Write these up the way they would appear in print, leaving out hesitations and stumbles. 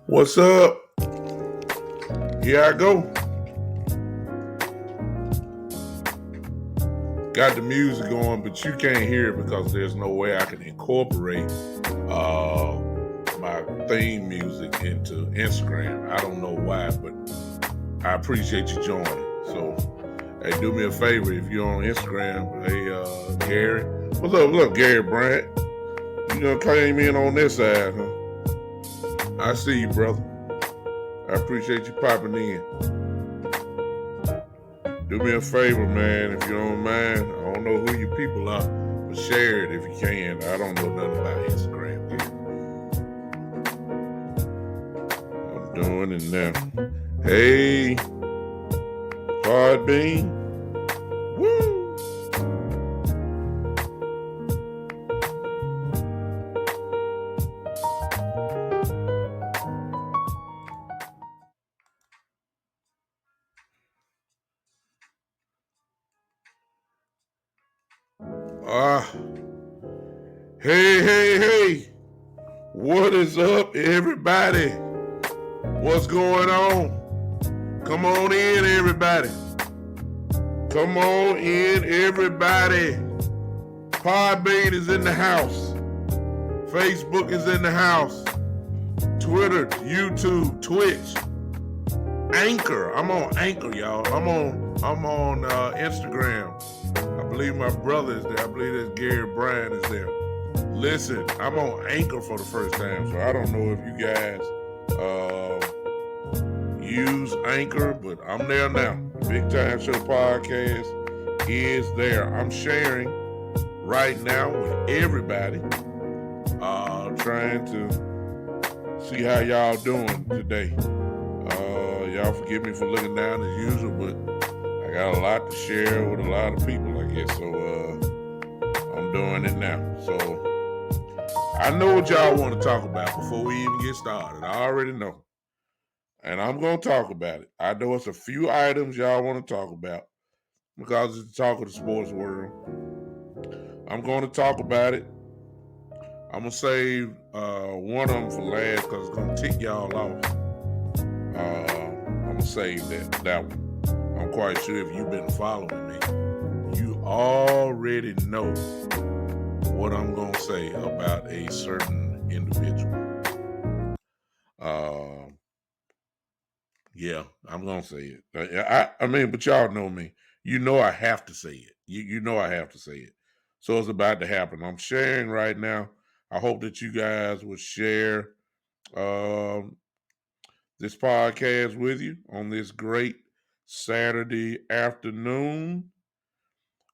What's up? Here I go. Got the music going, but you can't hear it because there's no way I can incorporate my theme music into Instagram. I don't know why, but I appreciate you joining. So, hey, do me a favor if you're on Instagram. Hey, Gary. What's up? What's up, Gary Bryant? You done came in on this side, huh? I see you, brother. I appreciate you popping in. Do me a favor, man, if you don't mind. I don't know who your people are, but share it if you can. I don't know nothing about Instagram yet. I'm doing it now. Hey, Podbean. Woo! Ah, hey. What is up, everybody? What's going on? Come on in, everybody. Come on in, everybody. Podbean is in the house. Facebook is in the house. Twitter, YouTube, Twitch, Anchor. I'm on Anchor, y'all. I'm on Instagram. I believe my brother is there. I believe there's Gary Bryant is there. Listen, I'm on Anchor for the first time, so I don't know if you guys use Anchor, but I'm there now. Big Time Show Podcast is there. I'm sharing right now with everybody, trying to see how y'all doing today. Y'all forgive me for looking down as usual, but I got a lot to share with a lot of people, I guess. So I'm doing it now. So I know what y'all want to talk about before we even get started. I already know. And I'm going to talk about it. I know it's a few items y'all want to talk about because it's the talk of the sports world. I'm going to talk about it. I'm going to save one of them for last because it's going to tick y'all off. I'm going to save that one. I'm quite sure if you've been following me, you already know what I'm going to say about a certain individual. Yeah, I'm going to say it. I mean, but y'all know me. You know I have to say it. You know I have to say it. So it's about to happen. I'm sharing right now. I hope that you guys will share this podcast with you on this great Saturday afternoon.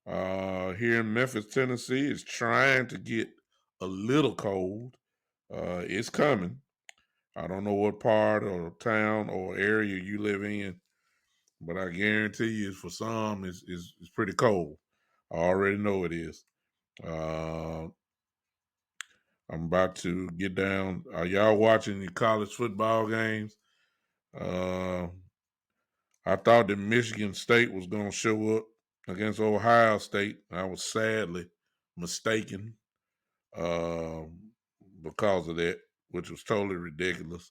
Here in Memphis, Tennessee, it's trying to get a little cold. It's coming. I don't know what part or town or area you live in, but I guarantee you, for some, it's pretty cold. I already know it is. I'm about to get down. Are y'all watching the college football games? I thought that Michigan State was going to show up against Ohio State. I was sadly mistaken because of that, which was totally ridiculous.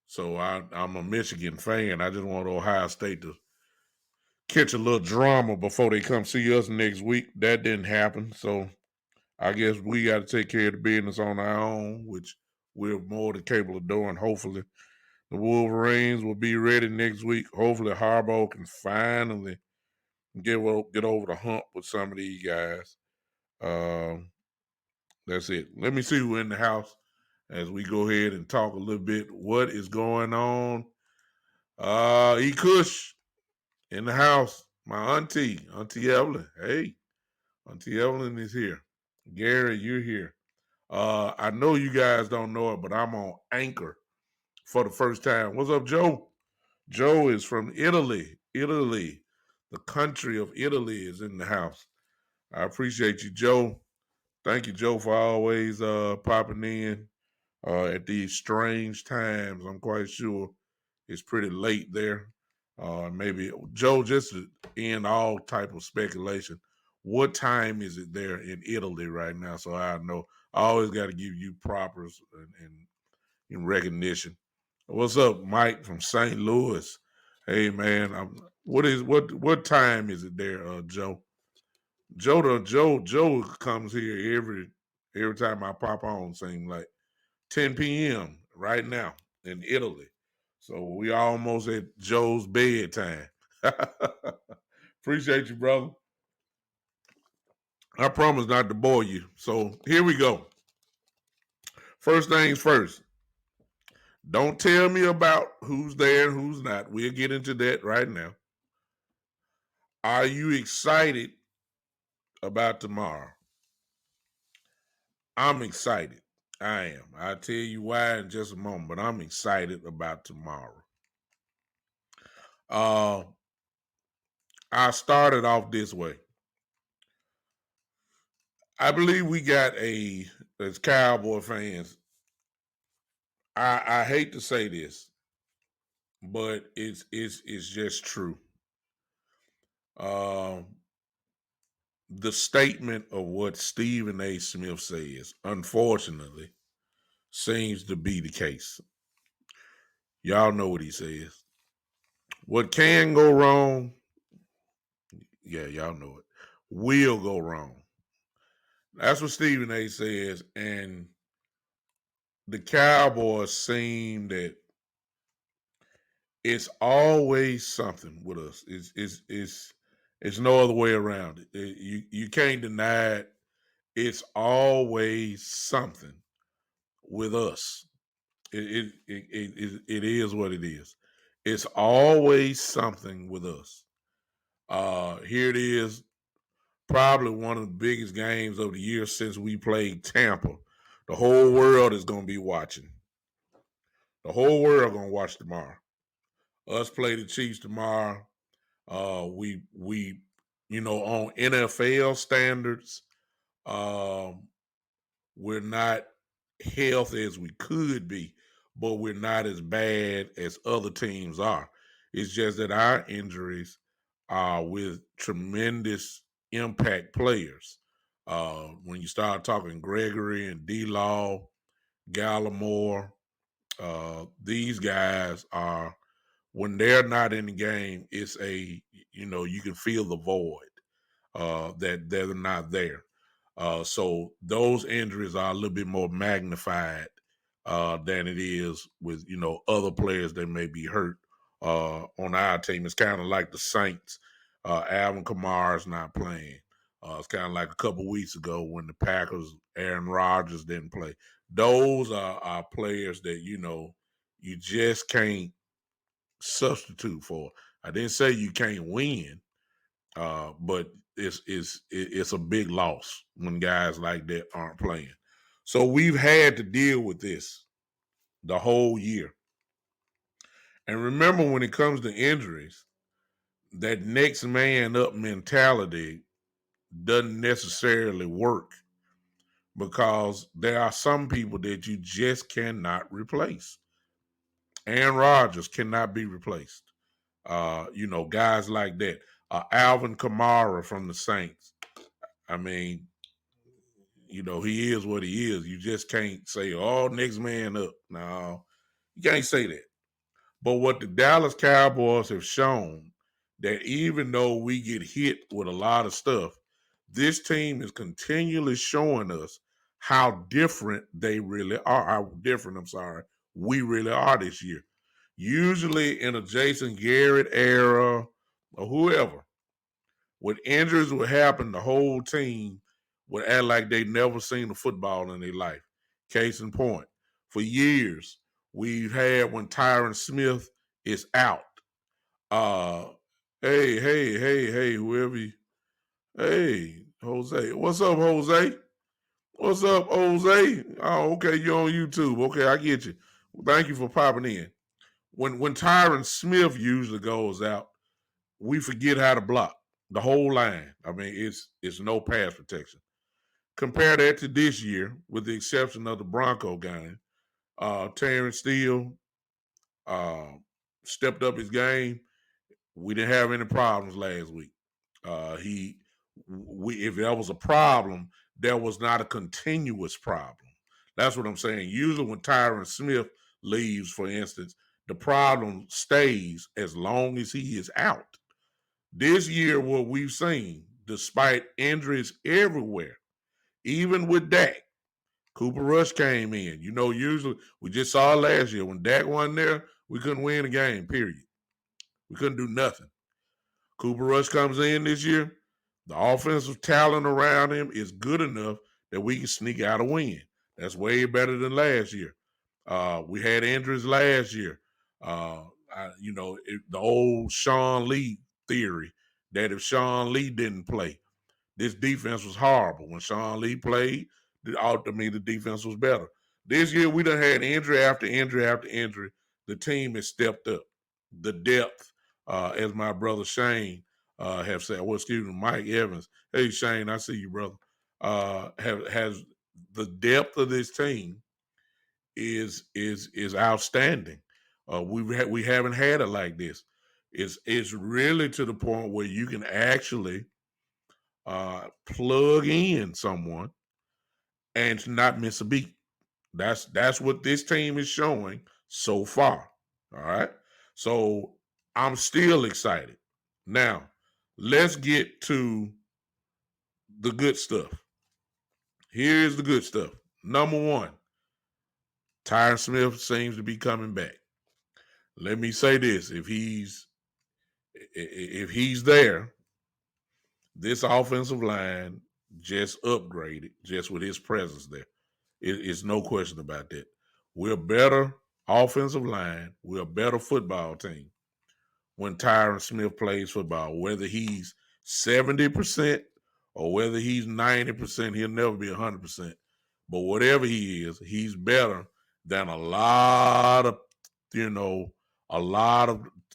So I'm a Michigan fan. I just want Ohio State to catch a little drama before they come see us next week. That didn't happen. So I guess we got to take care of the business on our own, which we're more than capable of doing. Hopefully, the Wolverines will be ready next week. Hopefully, Harbaugh can finally get over the hump with some of these guys. That's it. Let me see who's in the house as we go ahead and talk a little bit. What is going on? E. Kush in the house. My Auntie Evelyn. Hey, Auntie Evelyn is here. Gary, you're here. I know you guys don't know it, but I'm on Anchor for the first time. What's up, Joe? Joe is from Italy. Italy. The country of Italy is in the house. I appreciate you, Joe. Thank you, Joe, for always popping in at these strange times. I'm quite sure it's pretty late there. Maybe, Joe, just to end all type of speculation, what time is it there in Italy right now? So I know I always got to give you propers and in recognition. What's up, Mike from St. Louis? Hey man, what time is it there, Joe? Joe comes here every time I pop on. Seems like 10 p.m. right now in Italy. So we almost at Joe's bedtime. Appreciate you, brother. I promise not to bore you. So here we go. First things first. Don't tell me about who's there and who's not. We'll get into that right now. Are you excited about tomorrow? I'm excited. I am. I'll tell you why in just a moment, but I'm excited about tomorrow. Uh, I started off this way. I believe we got as Cowboy fans. I hate to say this, but it's just true. Um, the statement of what Stephen A. Smith says, unfortunately, seems to be the case. Y'all know what he says. What can go wrong, yeah, y'all know it, will go wrong. That's what Stephen A. says. And the Cowboys seem that it's always something with us. It's no other way around it. You can't deny it. It's always something with us. It is what it is. It's always something with us. Here it is, probably one of the biggest games of the year since we played Tampa. The whole world is going to be watching. The whole world going to watch tomorrow. Us play the Chiefs tomorrow. We on NFL standards, um, we're not healthy as we could be, but we're not as bad as other teams are. It's just that our injuries are with tremendous impact players. When you start talking Gregory and D Law, Gallimore, these guys are, when they're not in the game, it's you can feel the void that they're not there. So those injuries are a little bit more magnified than it is with other players that may be hurt on our team. It's kind of like the Saints. Alvin Kamara's not playing. It's kind of like a couple weeks ago when the Packers, Aaron Rodgers didn't play. Those are players that you just can't substitute for. I didn't say you can't win, but it's a big loss when guys like that aren't playing. So we've had to deal with this the whole year. And remember, when it comes to injuries, that next man up mentality doesn't necessarily work because there are some people that you just cannot replace. Aaron Rodgers cannot be replaced. Guys like that. Alvin Kamara from the Saints. I mean, he is what he is. You just can't say, oh, next man up. No, you can't say that. But what the Dallas Cowboys have shown, that even though we get hit with a lot of stuff, this team is continually showing us how different they really are. How different, we really are this year. Usually in a Jason Garrett era or whoever, when injuries would happen, the whole team would act like they never seen a football in their life. Case in point, for years we've had when Tyron Smith is out. Uh, hey, whoever hey, Jose. What's up, Jose? What's up, Jose? Oh, okay, you're on YouTube. Okay, I get you. Well, thank you for popping in. When Tyron Smith usually goes out, we forget how to block the whole line. I mean, it's no pass protection. Compare that to this year, with the exception of the Bronco game. Terrence Steele uh, stepped up his game. We didn't have any problems last week. He if there was a problem, there was not a continuous problem. That's what I'm saying. Usually when Tyron Smith leaves, for instance, the problem stays as long as he is out. This year, what we've seen, despite injuries everywhere, even with Dak, Cooper Rush came in. Usually we just saw it last year. When Dak wasn't there, we couldn't win a game, period. We couldn't do nothing. Cooper Rush comes in this year. The offensive talent around him is good enough that we can sneak out a win. That's way better than last year. We had injuries last year. The old Sean Lee theory that if Sean Lee didn't play, this defense was horrible. When Sean Lee played, to me, the defense was better. This year, we done had injury after injury after injury. The team has stepped up. The depth, as my brother Shane have said, Mike Evans. Hey, Shane, I see you, brother. Has the depth of this team is outstanding. We haven't had it like this. It's really to the point where you can actually plug in someone and not miss a beat. That's what this team is showing so far. All right. So I'm still excited. Now, let's get to the good stuff. Here's the good stuff. Number one, Tyron Smith seems to be coming back. Let me say this: if he's there, this offensive line just upgraded just with his presence there. It's no question about that. We're a better offensive line. We're a better football team when Tyron Smith plays football. Whether he's 70% or whether he's 90%, he'll never be 100%. But whatever he is, he's better than a lot of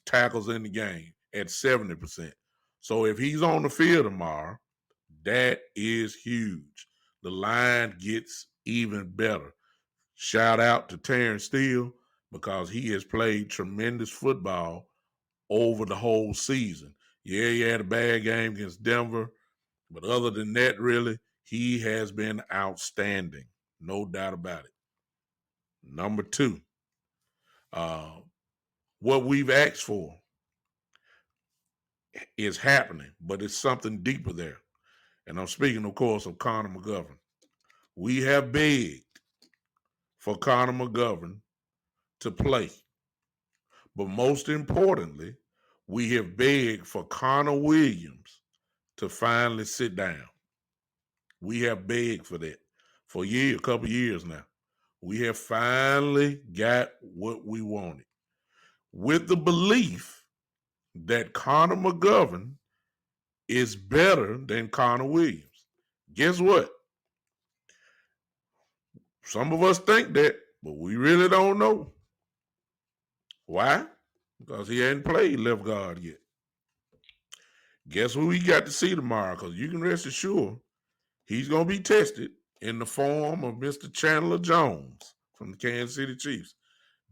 tackles in the game at 70%. So if he's on the field tomorrow, that is huge. The line gets even better. Shout out to Terrence Steele because he has played tremendous football over the whole season. Yeah, he had a bad game against Denver, but other than that, really, he has been outstanding. No doubt about it. Number two, what we've asked for is happening, but it's something deeper there. And I'm speaking, of course, of Connor McGovern. We have begged for Connor McGovern to play. But most importantly, we have begged for Connor Williams to finally sit down. We have begged for that for a couple years now. We have finally got what we wanted with the belief that Connor McGovern is better than Connor Williams. Guess what? Some of us think that, but we really don't know. Why? Because he hadn't played left guard yet. Guess who we got to see tomorrow? Because you can rest assured he's going to be tested in the form of Mr. Chandler Jones from the Kansas City Chiefs.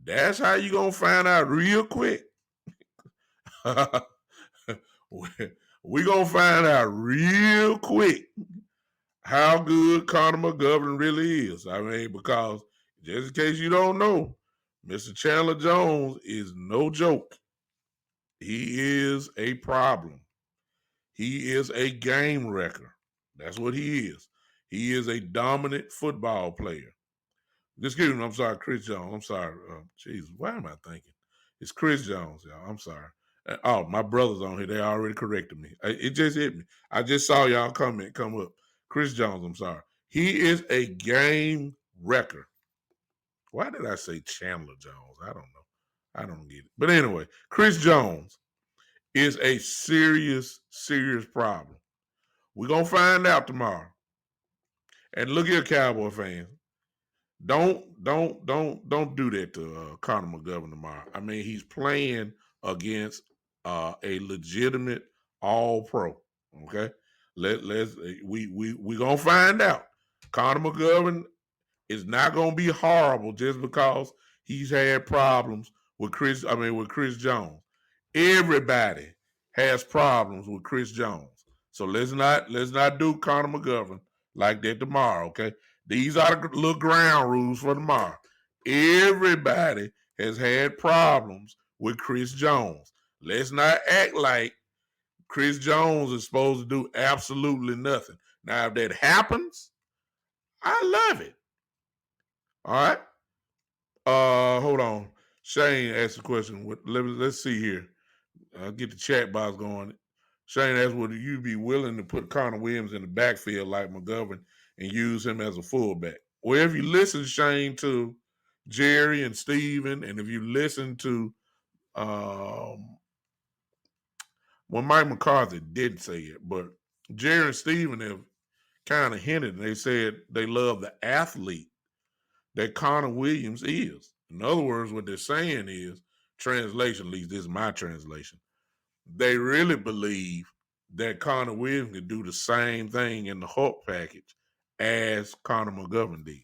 That's how you're going to find out real quick. We're going to find out real quick how good Connor McGovern really is. I mean, because just in case you don't know, Mr. Chandler Jones is no joke. He is a problem. He is a game wrecker. That's what he is. He is a dominant football player. Excuse me, I'm sorry, Chris Jones. I'm sorry. Jesus, why am I thinking? It's Chris Jones, y'all. I'm sorry. My brother's on here. They already corrected me. It just hit me. I just saw y'all comment come up. Chris Jones, I'm sorry. He is a game wrecker. Why did I say Chandler Jones? I don't know. I don't get it. But anyway, Chris Jones is a serious, serious problem. We're going to find out tomorrow. And look here, Cowboy fans. Don't do that to Connor McGovern tomorrow. I mean, he's playing against a legitimate All-Pro. Okay, we gonna find out. Connor McGovern is not gonna be horrible just because he's had problems with Chris Jones. Everybody has problems with Chris Jones. So let's not do Connor McGovern like that tomorrow, okay? These are the little ground rules for tomorrow. Everybody has had problems with Chris Jones. Let's not act like Chris Jones is supposed to do absolutely nothing. Now, if that happens, I love it. All right. Hold on. Shane asked a question. Let's see here. I'll get the chat box going. Shane asked, would you be willing to put Connor Williams in the backfield like McGovern and use him as a fullback? Well, if you listen, Shane, to Jerry and Steven, and if you listen to well, Mike McCarthy didn't say it, but Jerry and Steven have kind of hinted, and they said they love the athlete that Connor Williams is. In other words, what they're saying is, translation, at least this is my translation, they really believe that Connor Williams can do the same thing in the Hulk package as Connor McGovern did.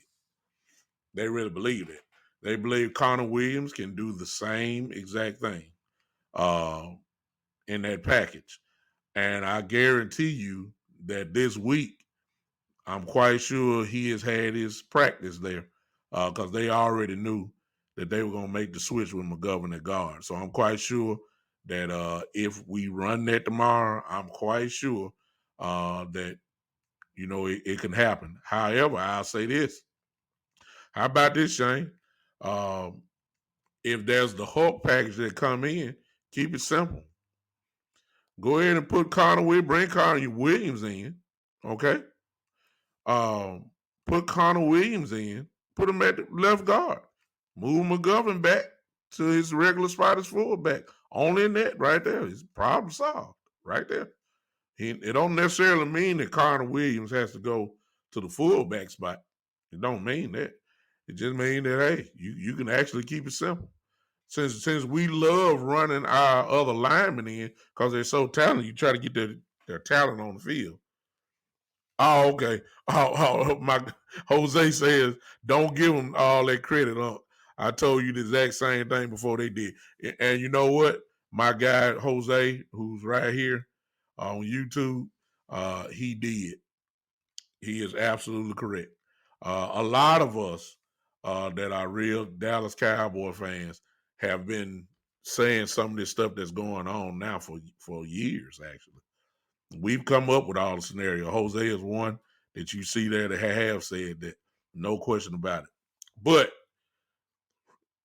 They really believe it. They believe Connor Williams can do the same exact thing in that package. And I guarantee you that this week, I'm quite sure he has had his practice there because they already knew that they were going to make the switch with McGovern at guard. So I'm quite sure that if we run that tomorrow, I'm quite sure that, it can happen. However, I'll say this. How about this, Shane? If there's the Hulk package that come in, keep it simple. Go ahead and put bring Connor Williams in, okay? Put Connor Williams in, put him at the left guard. Move McGovern back to his regular spot as fullback. Only in that right there. It's problem solved right there. It don't necessarily mean that Connor Williams has to go to the fullback spot. It don't mean that. It just means that, hey, you can actually keep it simple. Since we love running our other linemen in because they're so talented, you try to get their talent on the field. Oh, okay. My Jose says, don't give them all that credit. I told you the exact same thing before they did. And you know what? My guy, Jose, who's right here on YouTube, he did. He is absolutely correct. A lot of us that are real Dallas Cowboy fans have been saying some of this stuff that's going on now for years, actually. We've come up with all the scenarios. Jose is one that you see there that have said that, no question about it. But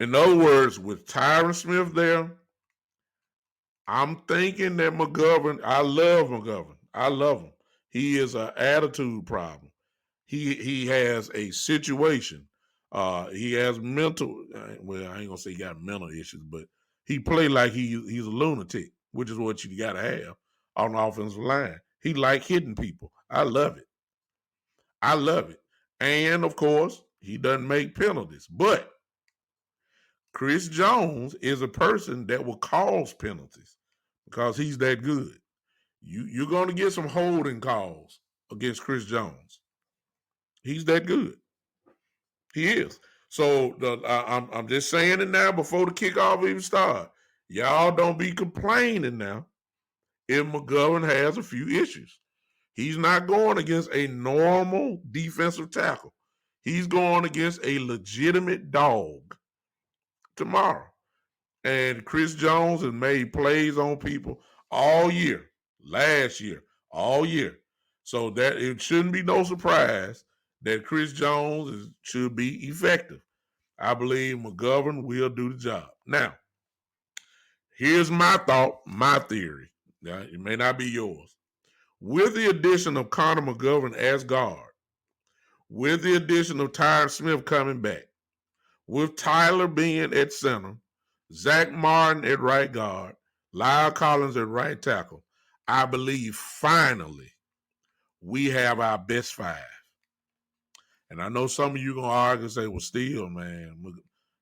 in other words, with Tyron Smith there, I'm thinking that McGovern, I love McGovern. I love him. He is an attitude problem. He has a situation. He has mental, well, I ain't gonna say he got mental issues, but he play like he's a lunatic, which is what you gotta have on the offensive line. He like hitting people. I love it. I love it. And of course, he doesn't make penalties. But Chris Jones is a person that will cause penalties because he's that good. You're going to get some holding calls against Chris Jones. He's that good. He is. So I'm just saying it now before the kickoff even starts. Y'all don't be complaining now if McGovern has a few issues. He's not going against a normal defensive tackle. He's going against a legitimate dog tomorrow. And Chris Jones has made plays on people all year, last year, all year. So that it shouldn't be no surprise that Chris Jones should be effective. I believe McGovern will do the job. Now, here's my thought, my theory. Now, it may not be yours. With the addition of Connor McGovern as guard, with the addition of Tyron Smith coming back, with Tyler being at center, Zach Martin at right guard, Lyle Collins at right tackle, I believe finally we have our best five. And I know some of you going to argue and say, well, Steele, man,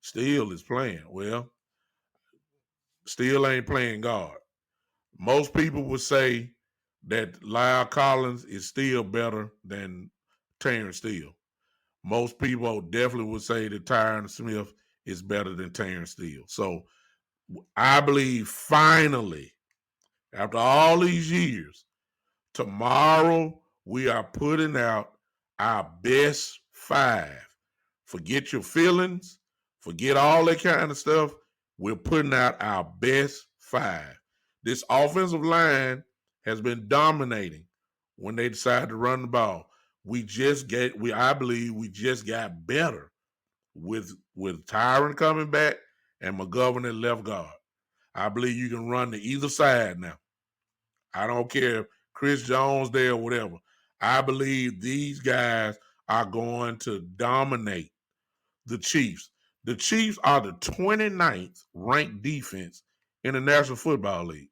Steele is playing. Well, Steele ain't playing guard. Most people would say that Lyle Collins is still better than Terrence Steele. Most people definitely would say that Tyron Smith is better than Terrence Steele. So I believe finally, after all these years, Tomorrow, we are putting out our best 5. Forget your feelings. Forget all that kind of stuff. We're putting out our best 5. This offensive line has been dominating when they decided to run the ball. I believe we just got better with Tyron coming back and McGovern at left guard. I believe you can run to either side now. I don't care if Chris Jones there or whatever. I believe these guys are going to dominate the Chiefs. The Chiefs are the 29th ranked defense in the National Football League.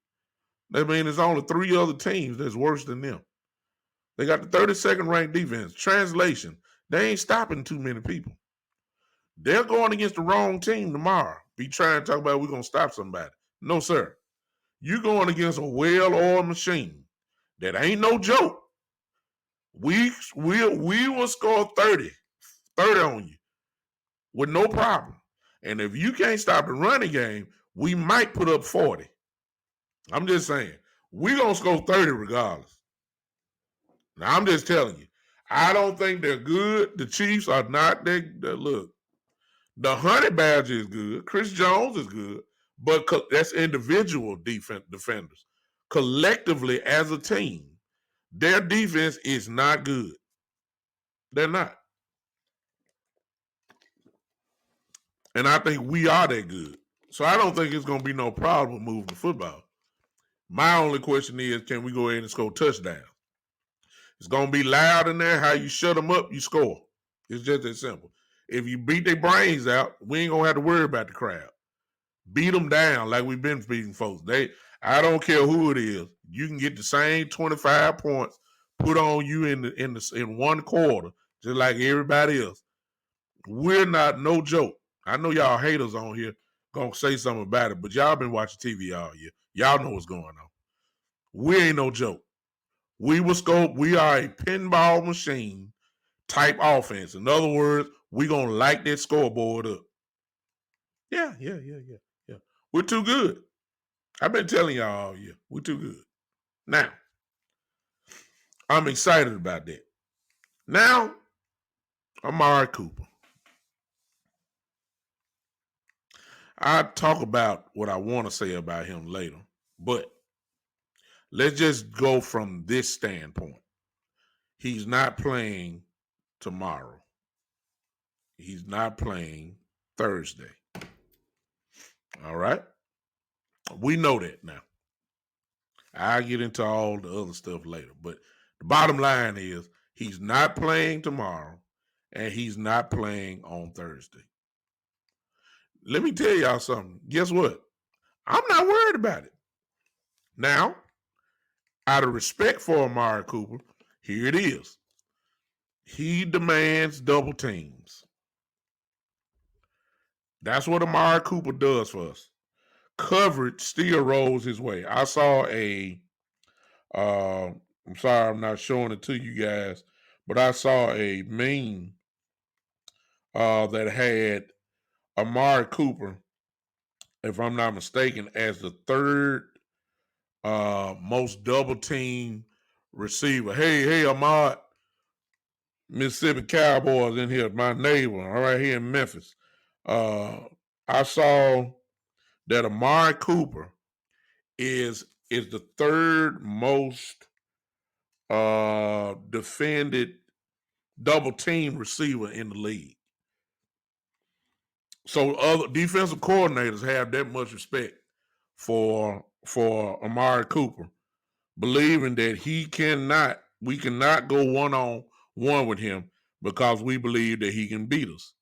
That means there's only 3 other teams that's worse than them. They got the 32nd ranked defense. Translation, they ain't stopping too many people. They're going against the wrong team tomorrow. Be trying to talk about we're going to stop somebody. No, sir. You're going against a well-oiled machine. That ain't no joke. We will score 30 on you with no problem. And if you can't stop the running game, we might put up 40. I'm just saying. We're going to score 30 regardless. Now, I'm just telling you. I don't think they're good. The Chiefs are not. Look, the Honey Badger is good. Chris Jones is good. But that's individual defenders. Collectively, as a team, their defense is not good. They're not. And I think we are that good. So I don't think it's going to be no problem moving the football. My only question is, can we go ahead and score touchdowns? It's going to be loud in there. How you shut them up, you score. It's just that simple. If you beat their brains out, we ain't going to have to worry about the crowd. Beat them down like we've been beating folks. I don't care who it is. You can get the same 25 points put on you in one quarter, just like everybody else. We're not no joke. I know y'all haters on here gonna say something about it, but y'all been watching TV all year. Y'all know what's going on. We ain't no joke. We are a pinball machine type offense. In other words, we gonna light that scoreboard up. Yeah. We're too good. I've been telling y'all all year. We're too good. Now, I'm excited about that. Now, Amari Cooper. I'll talk about what I want to say about him later, but let's just go from this standpoint. He's not playing tomorrow. He's not playing Thursday. All right? We know that now. I'll get into all the other stuff later, but the bottom line is he's not playing tomorrow and he's not playing on Thursday. Let me tell y'all something. Guess what? I'm not worried about it. Now, out of respect for Amari Cooper, here it is. He demands double teams. That's what Amari Cooper does for us. Coverage still rolls his way. I saw I'm sorry I'm not showing it to you guys, but I saw a meme that had Amari Cooper, if I'm not mistaken, as the third most double team receiver. Hey, Amari, Mississippi Cowboys in here, my neighbor, all right, here in Memphis. I saw that Amari Cooper is the third most defended double team receiver in the league. So other defensive coordinators have that much respect for Amari Cooper, believing that we cannot go one-on-one with him because we believe that he can beat us.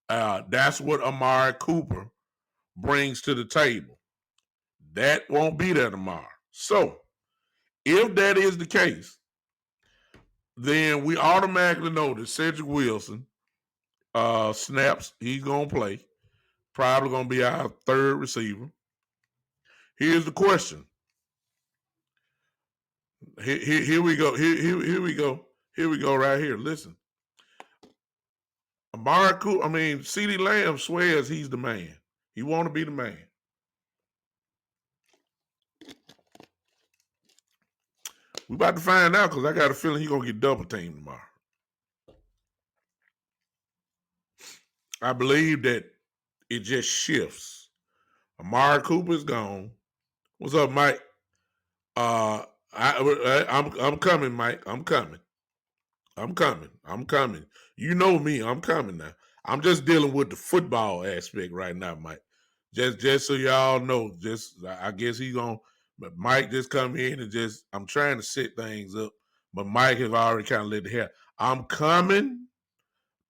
That's what Amari Cooper brings to the table. That won't be there tomorrow. So, if that is the case, then we automatically know that Cedric Wilson snaps. He's going to play. Probably going to be our third receiver. Here's the question. Here we go. Here we go. Here we go right here. Listen. Amari Cooper, CeeDee Lamb swears he's the man. He want to be the man. We about to find out because I got a feeling he's gonna get double teamed tomorrow. I believe that it just shifts. Amari Cooper's gone. What's up, Mike? I'm coming, Mike. I'm coming. I'm coming. I'm coming. You know me. I'm coming now. I'm just dealing with the football aspect right now, Mike. Just so y'all know, I guess he's gonna. But Mike just come in and just. I'm trying to set things up, but Mike has already kind of let the hair. I'm coming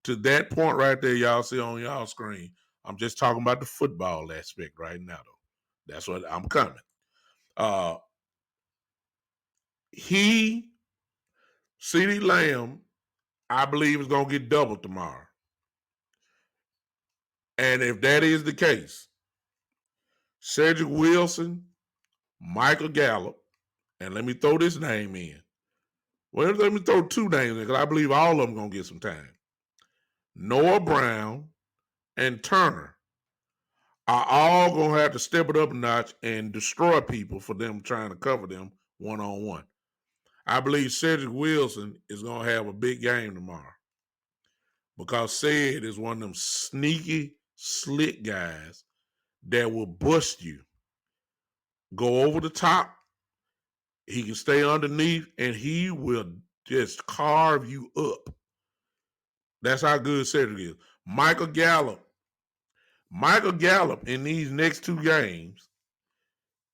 to that point right there. Y'all see on y'all screen. I'm just talking about the football aspect right now, though. That's what I'm coming. Uh, CeeDee Lamb, I believe is gonna get doubled tomorrow. And if that is the case, Cedric Wilson, Michael Gallup, and let me throw this name in. Well, let me throw two names in because I believe all of them going to get some time. Noah Brown and Turner are all going to have to step it up a notch and destroy people for them trying to cover them one-on-one. I believe Cedric Wilson is going to have a big game tomorrow because Ced is one of them sneaky, slick guys that will bust you. Go over the top. He can stay underneath, and he will just carve you up. That's how good Cedric is. Michael Gallup in these next two games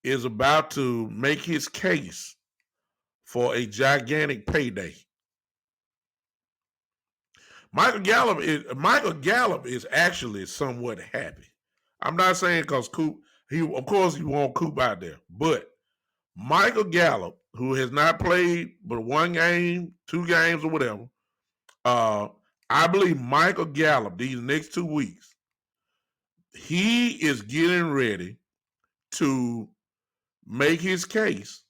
is about to make his case for a gigantic payday. Michael Gallup is actually somewhat happy. I'm not saying because Coop, of course he won't Coop out there, but Michael Gallup, who has not played but one game, two games, or whatever, I believe Michael Gallup these next 2 weeks, he is getting ready to make his case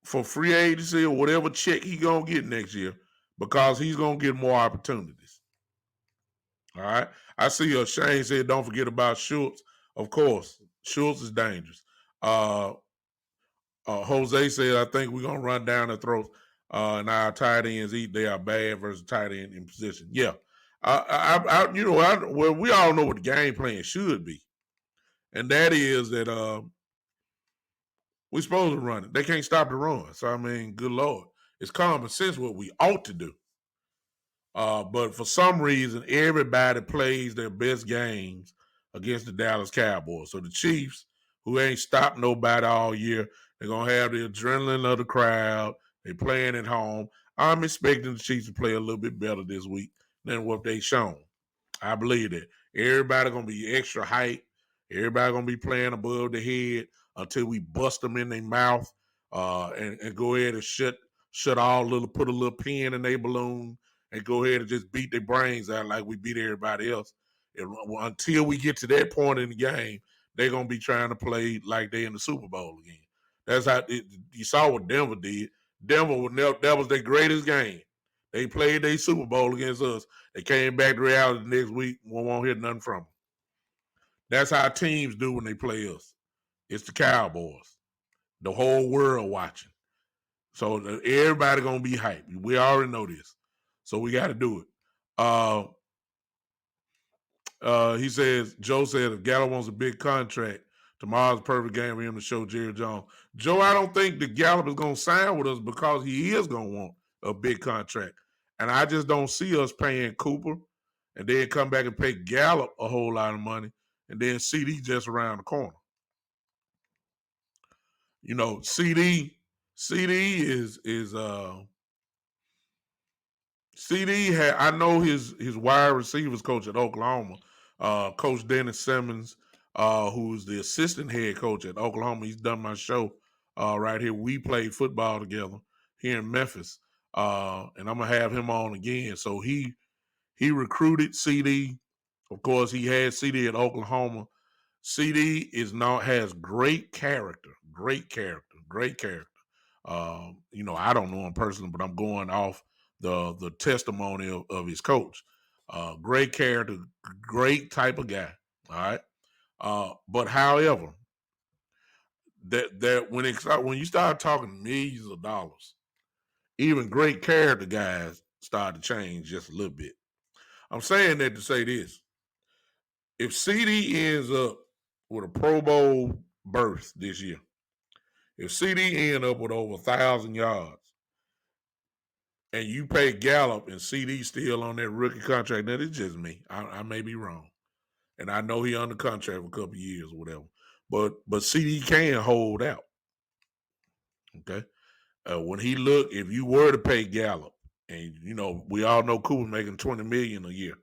for free agency or whatever check he gonna get next year because he's gonna get more opportunities. All right. I see Shane said don't forget about Schultz. Of course, Schultz is dangerous. Jose said, I think we're gonna run down their throats. And our tight ends they are bad versus tight end in position. Yeah. Well, we all know what the game plan should be. And that is that we're supposed to run it. They can't stop the run. So, I mean, good Lord. It's common sense what we ought to do. But for some reason, everybody plays their best games against the Dallas Cowboys. So the Chiefs, who ain't stopped nobody all year, they're going to have the adrenaline of the crowd. They're playing at home. I'm expecting the Chiefs to play a little bit better this week than what they've shown. I believe that. Everybody going to be extra hype. Everybody going to be playing above the head until we bust them in their mouth and go ahead and shut put a little pin in their balloon and go ahead and just beat their brains out like we beat everybody else. And until we get to that point in the game, they're going to be trying to play like they're in the Super Bowl again. That's how you saw what Denver did. That was their greatest game. They played their Super Bowl against us. They came back to reality the next week. We won't hear nothing from them. That's how teams do when they play us. It's the Cowboys. The whole world watching. So everybody going to be hyped. We already know this. So we got to do it. He says, Joe said, if Gallup wants a big contract, tomorrow's a perfect game for him to show Jerry Jones. Joe, I don't think that Gallup is going to sign with us because he is going to want a big contract. And I just don't see us paying Cooper and then come back and pay Gallup a whole lot of money and then CeeDee just around the corner. You know, CeeDee is CeeDee had, I know his wide receivers coach at Oklahoma, Coach Dennis Simmons, who's the assistant head coach at Oklahoma. He's done my show right here. We played football together here in Memphis, and I'm gonna have him on again. So he recruited CeeDee. Of course, he had CeeDee at Oklahoma. CeeDee has great character. You know, I don't know him personally, but I'm going off the testimony of his coach. Great character, great type of guy. All right. But however, that when you start talking millions of dollars, even great character guys start to change just a little bit. I'm saying that to say this. If CD ends up with a Pro Bowl berth this year, if CD end up with over 1,000 yards, and you pay Gallup and CD still on that rookie contract, now it's just me. I may be wrong. And I know he under contract for a couple years or whatever. But CD can hold out. Okay. When he look, if you were to pay Gallup, and we all know Cooper making $20 million a year.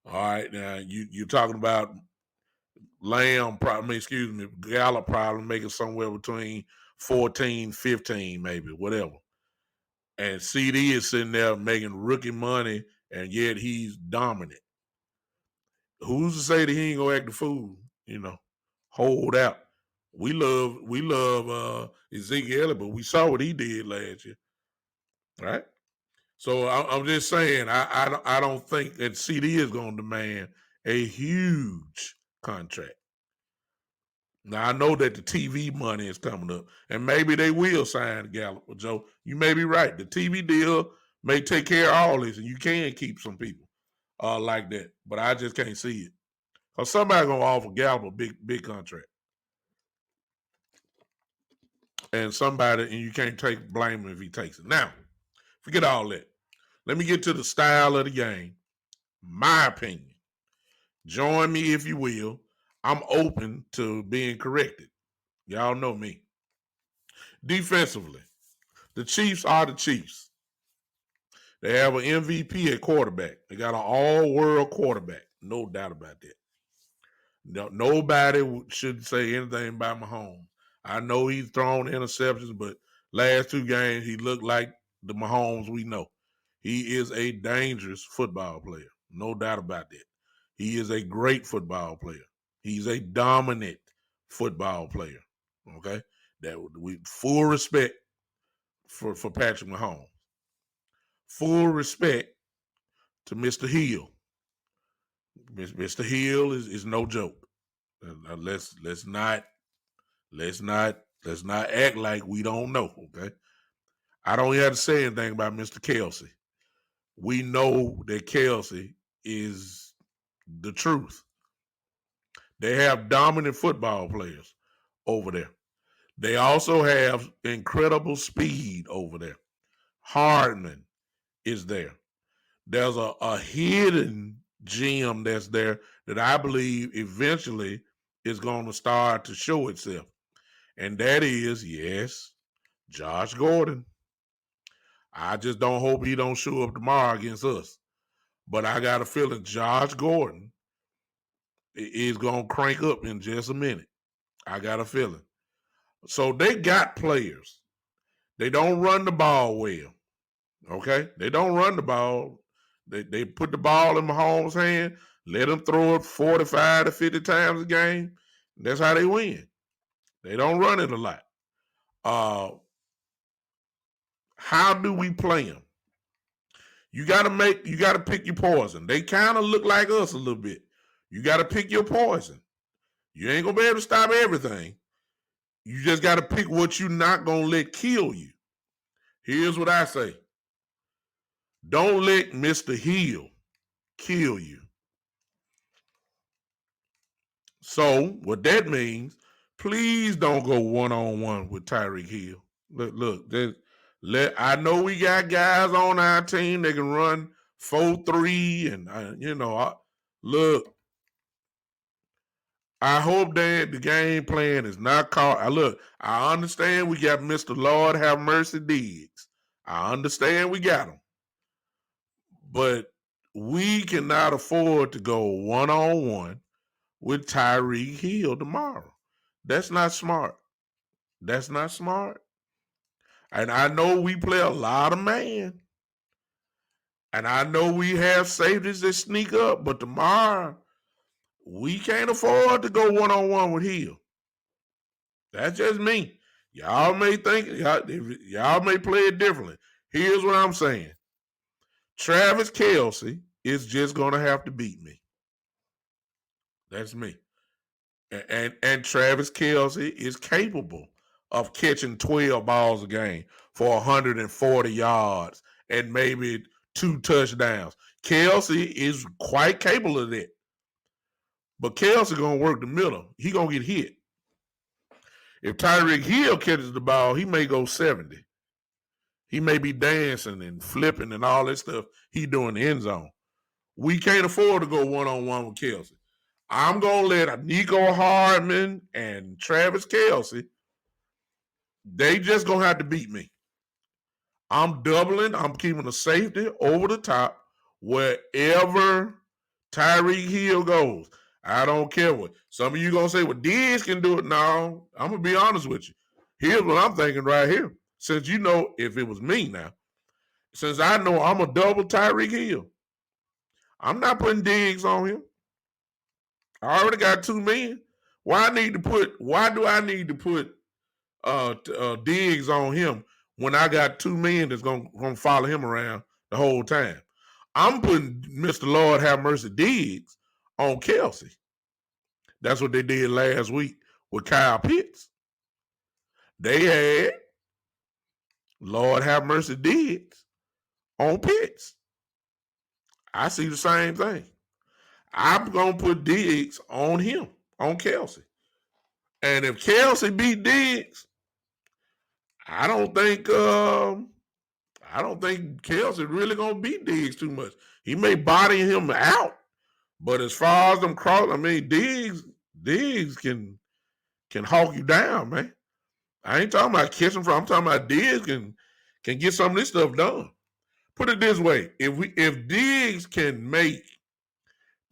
All right, now you're talking about Gallup probably making somewhere between 14, 15, maybe, whatever. And CD is sitting there making rookie money, and yet he's dominant. Who's to say that he ain't gonna act the fool? Hold out. We love Ezekiel Elliott, but we saw what he did last year, right? So I'm just saying, I don't think that CD is going to demand a huge contract. Now I know that the TV money is coming up, and maybe they will sign Gallup. But Joe, you may be right. The TV deal may take care of all this, and you can keep some people like that. But I just can't see it. Because somebody's gonna offer Gallup a big contract. And you can't take blame if he takes it. Now, forget all that. Let me get to the style of the game. My opinion. Join me if you will. I'm open to being corrected. Y'all know me. Defensively, the Chiefs are the Chiefs. They have an MVP at quarterback. They got an all-world quarterback. No doubt about that. Nobody should say anything about Mahomes. I know he's thrown interceptions, but last two games he looked like the Mahomes we know. He is a dangerous football player. No doubt about that. He is a great football player. He's a dominant football player. Okay? That we full respect for Patrick Mahomes. Full respect to Mr. Hill. Mr. Hill is no joke. Let's not act like we don't know. Okay, I don't have to say anything about Mr. Kelsey. We know that Kelsey is the truth. They have dominant football players over there. They also have incredible speed over there. Hardman is there. There's a hidden gem that's there that I believe eventually is going to start to show itself. And that is, yes, Josh Gordon. I just don't hope he don't show up tomorrow against us. But I got a feeling Josh Gordon is going to crank up in just a minute. I got a feeling. So they got players. They don't run the ball well. Okay? They don't run the ball. They put the ball in Mahomes' hand, let him throw it 45 to 50 times a game. That's how they win. They don't run it a lot. How do we play them? You gotta pick your poison. They kind of look like us a little bit. You gotta pick your poison. You ain't gonna be able to stop everything. You just gotta pick what you're not gonna let kill you. Here's what I say. Don't let Mr. Hill kill you. So what that means, please don't go one-on-one with Tyreek Hill. Look, I know we got guys on our team that can run 4-3 and look, I hope that the game plan is not caught. I understand we got Mr. Lord have mercy Diggs. I understand we got him. But we cannot afford to go one-on-one with Tyreek Hill tomorrow. That's not smart. That's not smart. And I know we play a lot of man. And I know we have safeties that sneak up, but tomorrow we can't afford to go one-on-one with Hill. That's just me. Y'all may think, y'all may play it differently. Here's what I'm saying. Travis Kelce is just going to have to beat me. That's me. And Travis Kelce is capable of catching 12 balls a game for 140 yards and maybe 2 touchdowns. Kelsey is quite capable of that. But Kelsey going to work the middle. He going to get hit. If Tyreek Hill catches the ball, he may go 70. He may be dancing and flipping and all that stuff he doing in the end zone. We can't afford to go one-on-one with Kelsey. I'm going to let Nico Hardman and Travis Kelsey, they just going to have to beat me. I'm doubling. I'm keeping the safety over the top wherever Tyreek Hill goes. I don't care what. Some of you going to say, well, Diggs can do it. No, I'm going to be honest with you. Here's what I'm thinking right here. Since you know, if it was me now, since I know I'm a double Tyreek Hill, I'm not putting Diggs on him. I already got 2 men. Why do I need to put Diggs on him when I got 2 men that's gonna follow him around the whole time? I'm putting Mr. Lord have mercy Diggs on Kelsey. That's what they did last week with Kyle Pitts. They had Lord have mercy Diggs on Pitts. I see the same thing. I'm going to put Diggs on him, on Kelsey. And if Kelsey beat Diggs, I don't think Kelsey really going to beat Diggs too much. He may body him out, but as far as them cross, I mean, Diggs can hawk you down, man. I ain't talking about catching from. I'm talking about Diggs can get some of this stuff done. Put it this way: if Diggs can make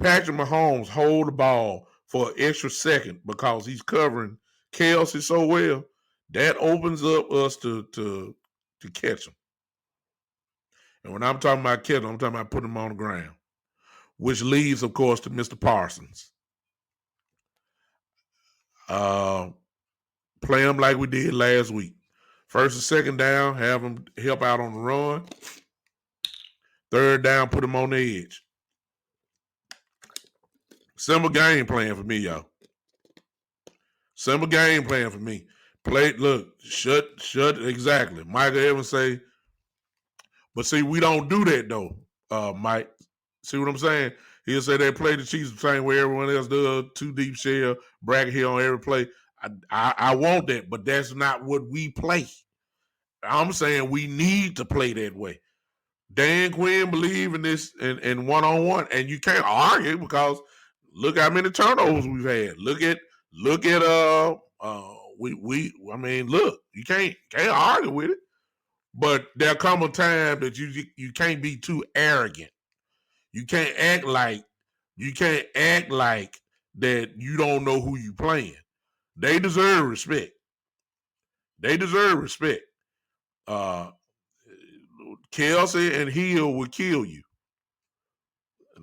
Patrick Mahomes hold the ball for an extra second because he's covering Kelsey so well, that opens up us to catch him. And when I'm talking about catch him, I'm talking about putting him on the ground, which leads, of course, to Mr. Parsons. Play him like we did last week. First and second down, have him help out on the run. Third down, put him on the edge. Simple game plan for me, y'all. Simple game plan for me. Shut, exactly. Michael Evans say, but see, we don't do that though, Mike. See what I'm saying? He'll say they play the Chiefs the same way everyone else does, 2 deep shell, bracket here on every play. I want that, but that's not what we play. I'm saying we need to play that way. Dan Quinn believe in this in one-on-one, and you can't argue because look how many turnovers we've had. Look at you can't argue with it. But there'll come a time that you can't be too arrogant. You can't act like that you don't know who you playing. They deserve respect. Kelsey and Hill will kill you.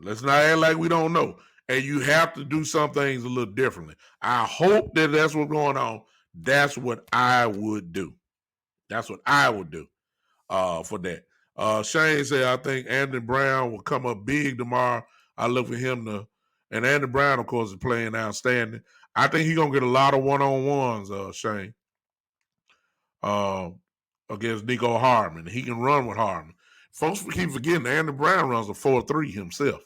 Let's not act like we don't know. And you have to do some things a little differently. I hope that that's what's going on. That's what I would do. For that. Shane said, I think Anthony Brown will come up big tomorrow. I look for him to, and Anthony Brown, of course, is playing outstanding. I think he's going to get a lot of one-on-ones, Shane, against Nico Hardman. He can run with Hardman. Folks keep forgetting Anthony Brown runs a 4.3 himself.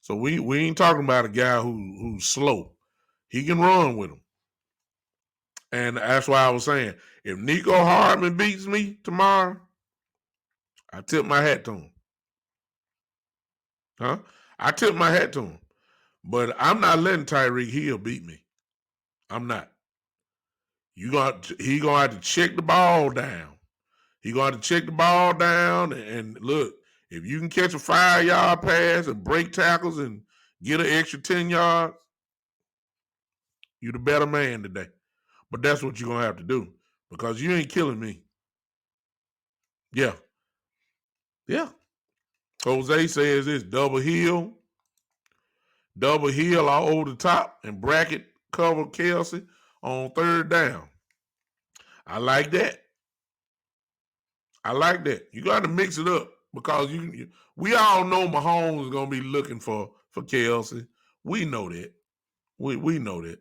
So we ain't talking about a guy who's slow. He can run with him. And that's why I was saying, if Nico Hardman beats me tomorrow, I tip my hat to him. I tip my hat to him. But I'm not letting Tyreek Hill beat me. I'm not. He gonna have to check the ball down. And look, if you can catch a 5-yard pass and break tackles and get an extra 10 yards, you're the better man today. But that's what you're going to have to do because you ain't killing me. Yeah. Jose says this, double heel all over the top and bracket cover Kelsey on third down. I like that. You got to mix it up because we all know Mahomes is going to be looking for Kelsey. We know that. We know that.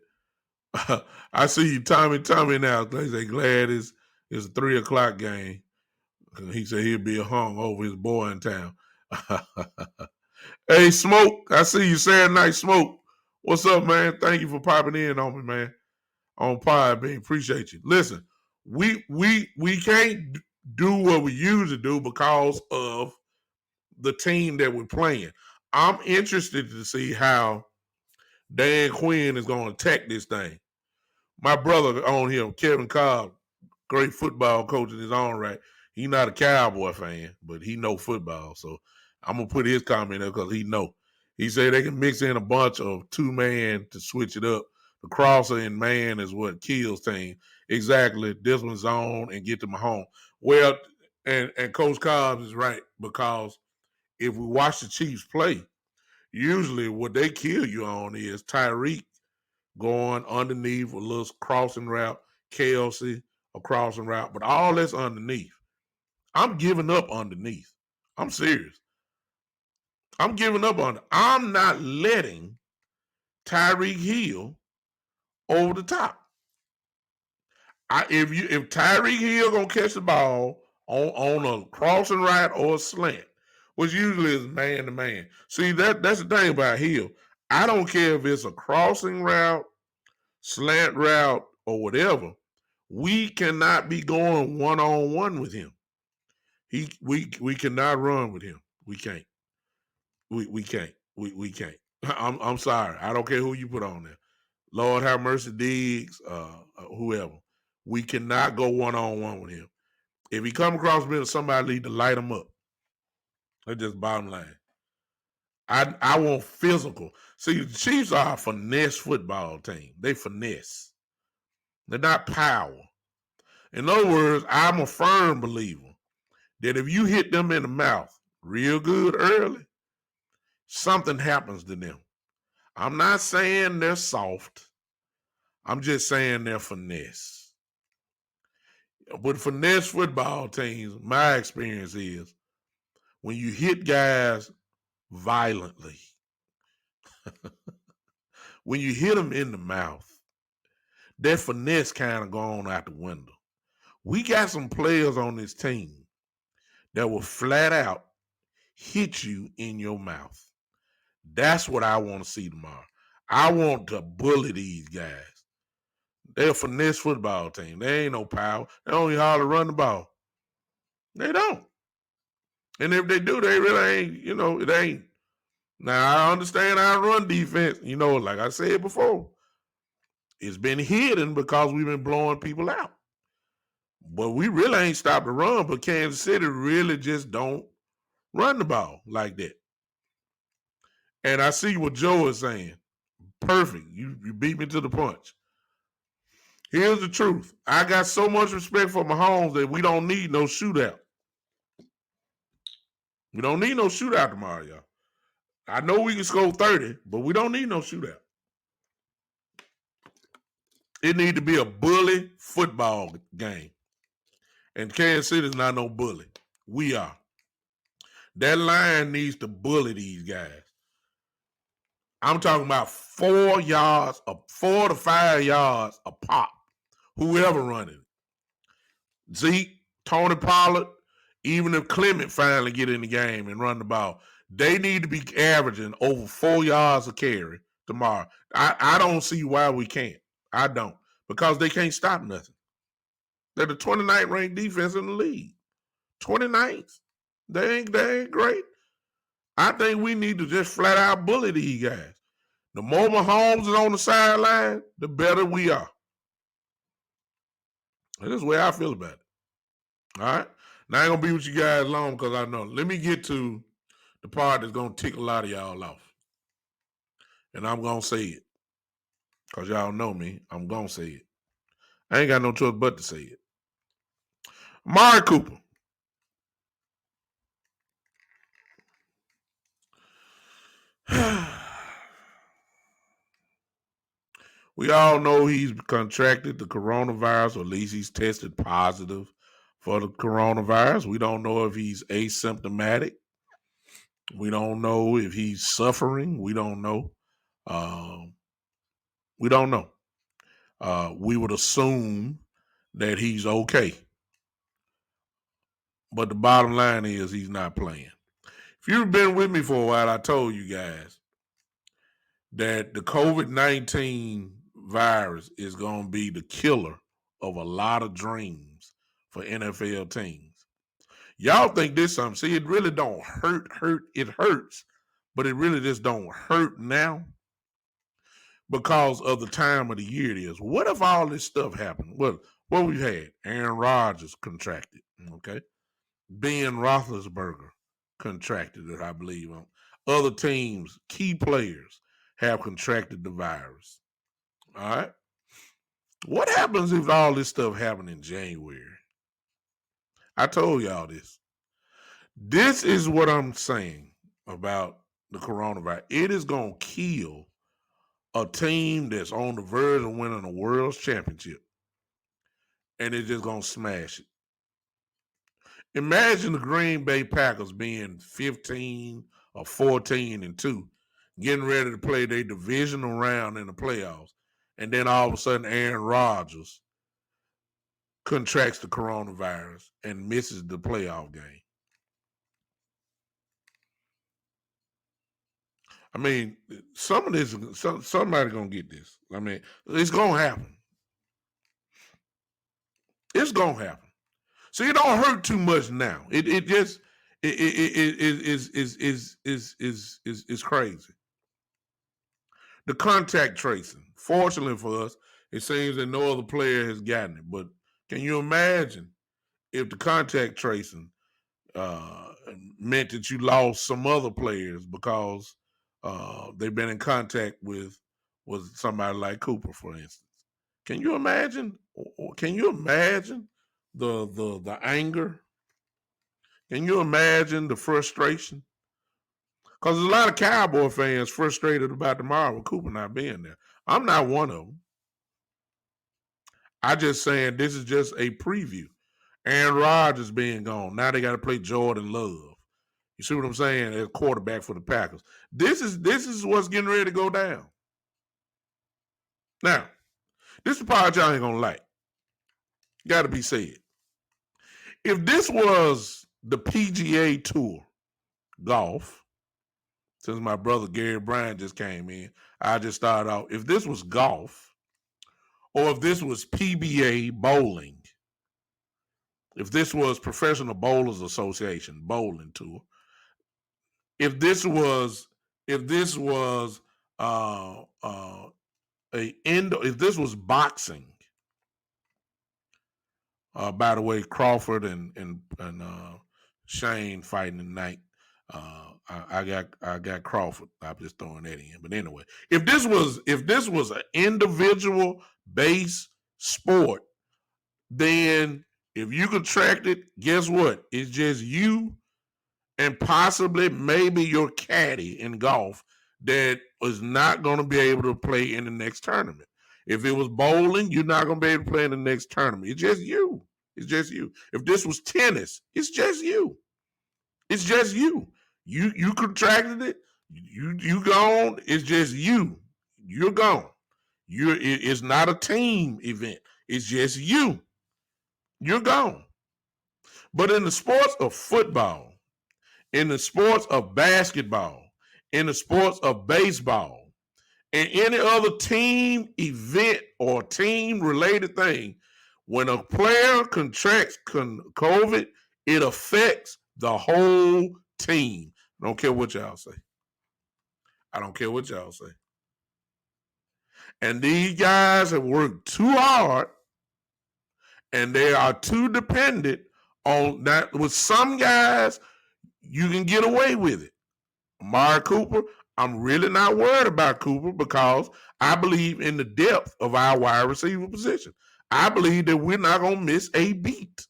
I see you, Tommy now. They say glad it's a 3:00 game. He said he'll be hung over his boy in town. Hey, Smoke, I see you Saturday Night Smoke. What's up, man? Thank you for popping in on me, man. On Podbean, appreciate you. Listen, we can't do what we usually do because of the team that we're playing. I'm interested to see how Dan Quinn is going to attack this thing. My brother on here, Kevin Cobb, great football coach in his own right. He's not a Cowboy fan, but he know football. So I'm gonna put his comment there because he know. He said they can mix in a bunch of 2-man to switch it up. The crosser and man is what kills team. Exactly. This one's zone and get to Mahomes. Well, and Coach Cobbs is right because if we watch the Chiefs play, usually what they kill you on is Tyreek going underneath a little crossing route, Kelsey a crossing route, but all that's underneath. I'm giving up underneath. I'm serious. I'm giving up on it. I'm not letting Tyreek Hill over the top. If Tyreek Hill gonna catch the ball on a crossing route or a slant, which usually is man to man. See that's the thing about Hill. I don't care if it's a crossing route, slant route, or whatever. We cannot be going one-on-one with him. We cannot run with him. We can't. We can't. We can't. I'm sorry. I don't care who you put on there. Lord have mercy, Diggs, whoever. We cannot go one-on-one with him. If he come across me, somebody need to light him up. That's just bottom line. I want physical. See, the Chiefs are a finesse football team. They finesse. They're not power. In other words, I'm a firm believer that if you hit them in the mouth real good early, something happens to them. I'm not saying they're soft. I'm just saying they're finesse. With finesse football teams, my experience is when you hit guys violently, when you hit them in the mouth, that finesse kind of gone out the window. We got some players on this team that will flat out hit you in your mouth. That's what I want to see tomorrow. I want to bully these guys. They're a finesse football team. They ain't no power. They only hardly run the ball. They don't. And if they do, they really ain't, it ain't. Now, I understand our run defense, like I said before, it's been hidden because we've been blowing people out. But we really ain't stopped the run, but Kansas City really just don't run the ball like that. And I see what Joe is saying. Perfect. You beat me to the punch. Here's the truth. I got so much respect for Mahomes that we don't need no shootout. We don't need no shootout tomorrow, y'all. I know we can score 30, but we don't need no shootout. It need to be a bully football game. And Kansas City is not no bully. We are. That line needs to bully these guys. I'm talking about 4 yards, 4 to 5 yards a pop. Whoever running it. Zeke, Tony Pollard, even if Clement finally get in the game and run the ball, they need to be averaging over 4 yards a carry tomorrow. I don't see why we can't. I don't. Because they can't stop nothing. They're the 29th ranked defense in the league. 29th. They ain't great. I think we need to just flat out bully these guys. The more Mahomes is on the sideline, the better we are. That's the way I feel about it. All right? Now I ain't going to be with you guys long because I know. Let me get to the part that's going to tick a lot of y'all off. And I'm going to say it. Because y'all know me. I'm going to say it. I ain't got no choice but to say it. Amari Cooper. We all know he's contracted the coronavirus, or at least he's tested positive for the coronavirus. We don't know if he's asymptomatic. We don't know if he's suffering. We don't know. We don't know. we would assume that he's okay. But the bottom line is he's not playing. If you've been with me for a while, I told you guys that the COVID-19 virus is going to be the killer of a lot of dreams for NFL teams. Y'all think this something. See, it really don't hurt. It hurts, but it really just don't hurt now because of the time of the year it is. What if all this stuff happened? Well, what we've had, Aaron Rodgers contracted, okay? Ben Roethlisberger contracted it, I believe. Other teams, key players, have contracted the virus. All right? What happens if all this stuff happened in January? I told y'all this. This is what I'm saying about the coronavirus. It is going to kill a team that's on the verge of winning a world championship, and it's just going to smash it. Imagine the Green Bay Packers being 15 or 14-2, getting ready to play their divisional round in the playoffs, and then all of a sudden Aaron Rodgers contracts the coronavirus and misses the playoff game. I mean, some of this, somebody gonna get this. I mean, it's gonna happen. It's gonna happen. So it don't hurt too much now. It just is crazy. The contact tracing. Fortunately for us, it seems that no other player has gotten it. But can you imagine if the contact tracing meant that you lost some other players because they've been in contact with somebody like Cooper, for instance? Can you imagine? Can you imagine the anger? Can you imagine the frustration? Because there's a lot of Cowboy fans frustrated about tomorrow with Cooper not being there. I'm not one of them. I just saying this is just a preview. Aaron Rodgers being gone. Now they got to play Jordan Love. You see what I'm saying? As quarterback for the Packers. This is what's getting ready to go down. Now, this is the part y'all ain't gonna like. Got to be said. If this was the PGA Tour golf, since my brother Gary Bryant just came in, I just started out. If this was golf, or if this was PBA bowling, if this was Professional Bowlers Association bowling tour, if this was if this was if this was boxing, by the way, Crawford and Shane fighting tonight. I got Crawford. I'm just throwing that in. But anyway, if this was an individual based sport, then if you contract it, guess what? It's just you and possibly maybe your caddy in golf that is not going to be able to play in the next tournament. If it was bowling, you're not going to be able to play in the next tournament. It's just you. It's just you. If this was tennis, it's just you. It's just you. You contracted it. You gone. It's just you. You're gone. It's not a team event. It's just you. You're gone. But in the sports of football, in the sports of basketball, in the sports of baseball, and any other team event or team related thing, when a player contracts COVID, it affects the whole team. I don't care what y'all say. I don't care what y'all say. And these guys have worked too hard, and they are too dependent on that. With some guys, you can get away with it. Amari Cooper, I'm really not worried about Cooper because I believe in the depth of our wide receiver position. I believe that we're not going to miss a beat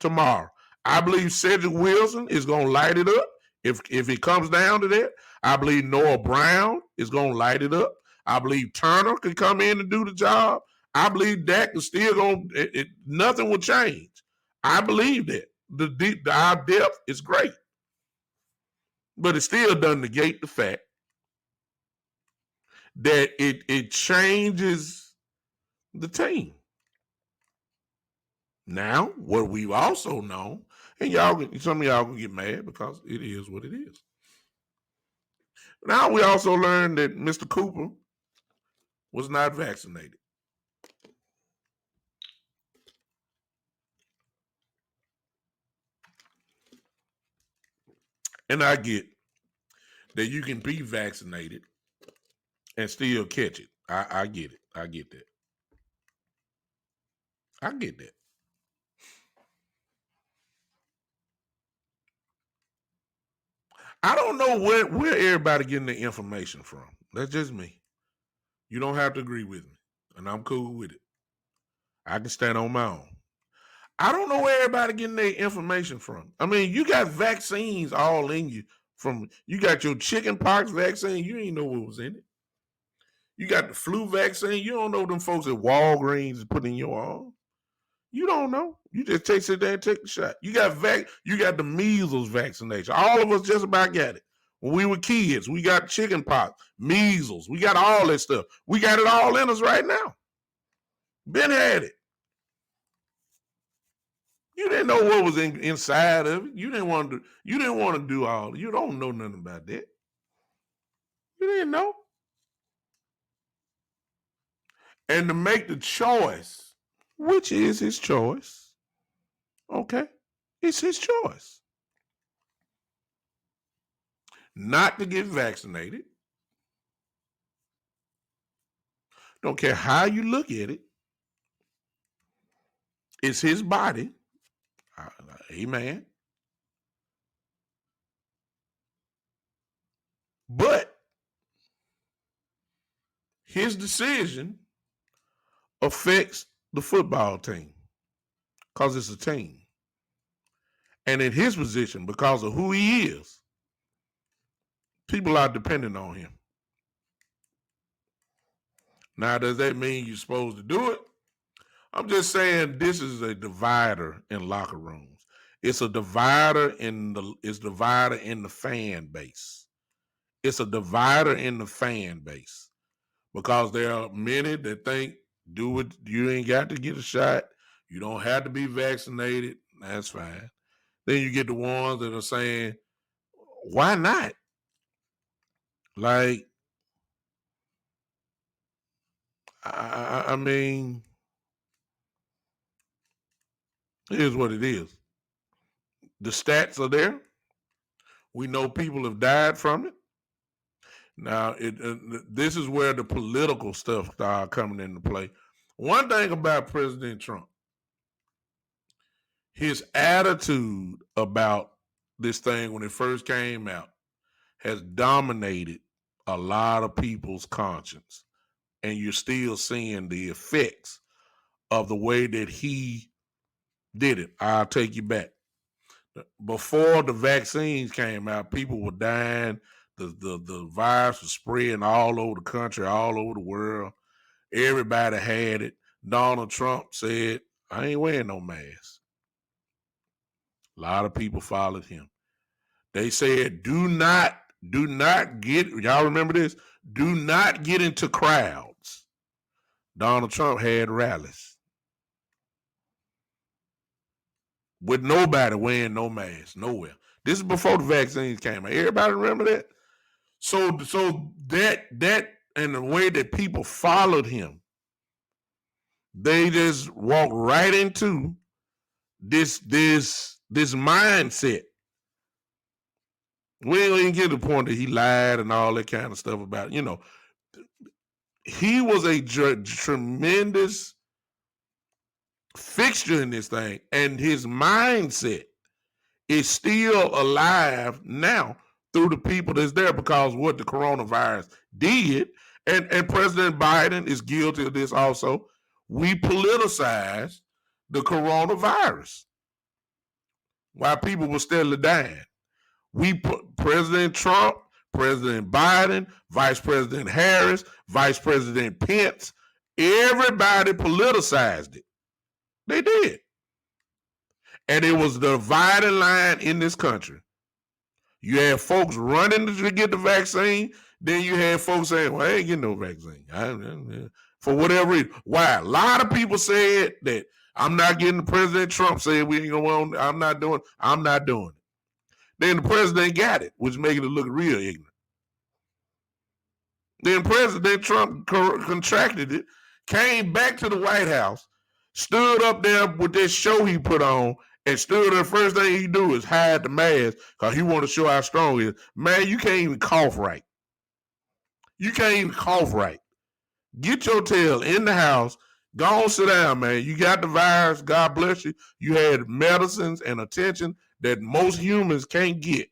tomorrow. I believe Cedric Wilson is going to light it up if it comes down to that. I believe Noah Brown is going to light it up. I believe Turner can come in and do the job. I believe Dak is still going to, nothing will change. I believe that. Our depth is great. But it still doesn't negate the fact that it changes the team. Now, what we've also known, and some of y'all gonna get mad because it is what it is. Now we also learned that Mr. Cooper was not vaccinated. And I get that you can be vaccinated and still catch it. I get it. I get that. I get that. I don't know where everybody getting the information from. That's just me. You don't have to agree with me, and I'm cool with it. I can stand on my own. I don't know where everybody getting their information from. I mean, you got vaccines all in you. You got your chicken pox vaccine. You ain't know what was in it. You got the flu vaccine. You don't know them folks at Walgreens is putting in your arm. You don't know. You just sit there and take the shot. You got the measles vaccination. All of us just about got it. When we were kids, we got chicken pox, measles. We got all that stuff. We got it all in us right now. Been had it. You didn't know what was inside of it. You didn't want to do all. You don't know nothing about that. You didn't know. And to make the choice, which is his choice, okay, it's his choice. Not to get vaccinated. Don't care how you look at it. It's his body. Amen. But his decision affects the football team because it's a team. And in his position, because of who he is, people are dependent on him. Now, does that mean you're supposed to do it? I'm just saying this is a divider in locker rooms. It's a divider in the fan base. It's a divider in the fan base because there are many that think do it. You ain't got to get a shot. You don't have to be vaccinated. That's fine. Then you get the ones that are saying, why not? Like, I mean, here's what it is. The stats are there. We know people have died from it. Now, this is where the political stuff started coming into play. One thing about President Trump, his attitude about this thing when it first came out has dominated a lot of people's conscience. And you're still seeing the effects of the way that he did it. I'll take you back. Before the vaccines came out, people were dying. The virus was spreading all over the country, all over the world. Everybody had it. Donald Trump said, I ain't wearing no mask. A lot of people followed him. They said, do not get, y'all remember this? Do not get into crowds. Donald Trump had rallies with nobody wearing no mask, nowhere. This is before the vaccines came out. Everybody remember that? So that and the way that people followed him, they just walked right into this mindset. We ain't even get to the point that he lied and all that kind of stuff about it. He was a tremendous fixture in this thing, and his mindset is still alive now through the people that's there because what the coronavirus did, and President Biden is guilty of this also. We politicized the coronavirus while people were still dying. We put President Trump, President Biden, Vice President Harris, Vice President Pence, everybody politicized it. They did. And it was the dividing line in this country. You had folks running to get the vaccine. Then you had folks saying, well, I ain't getting no vaccine. for whatever reason. Why? A lot of people said that I'm not getting the President Trump said we ain't going. I'm not doing it. Then the president got it, which making it look real ignorant. Then President Trump contracted it, came back to the White House, stood up there with that show he put on, and stood there. The first thing he do is hide the mask because he want to show how strong he is. Man, you can't even cough right. You can't even cough right. Get your tail in the house. Go on, sit down, man. You got the virus. God bless you. You had medicines and attention that most humans can't get.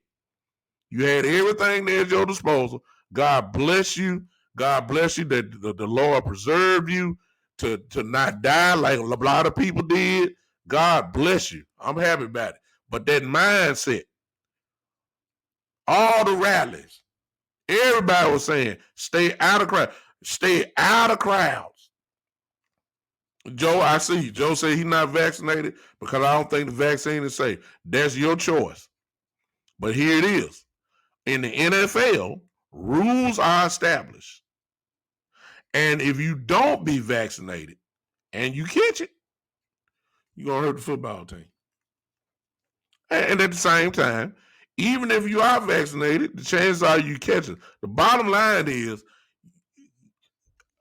You had everything there at your disposal. God bless you. God bless you that the Lord preserved you to not die like a lot of people did. God bless you. I'm happy about it. But that mindset, all the rallies, everybody was saying, stay out of crowds. Stay out of crowds. Joe, I see you. Joe said he's not vaccinated because I don't think the vaccine is safe. That's your choice. But here it is. In the NFL, rules are established. And if you don't be vaccinated and you catch it, you're going to hurt the football team. And at the same time, even if you are vaccinated, the chances are you catch it. The bottom line is,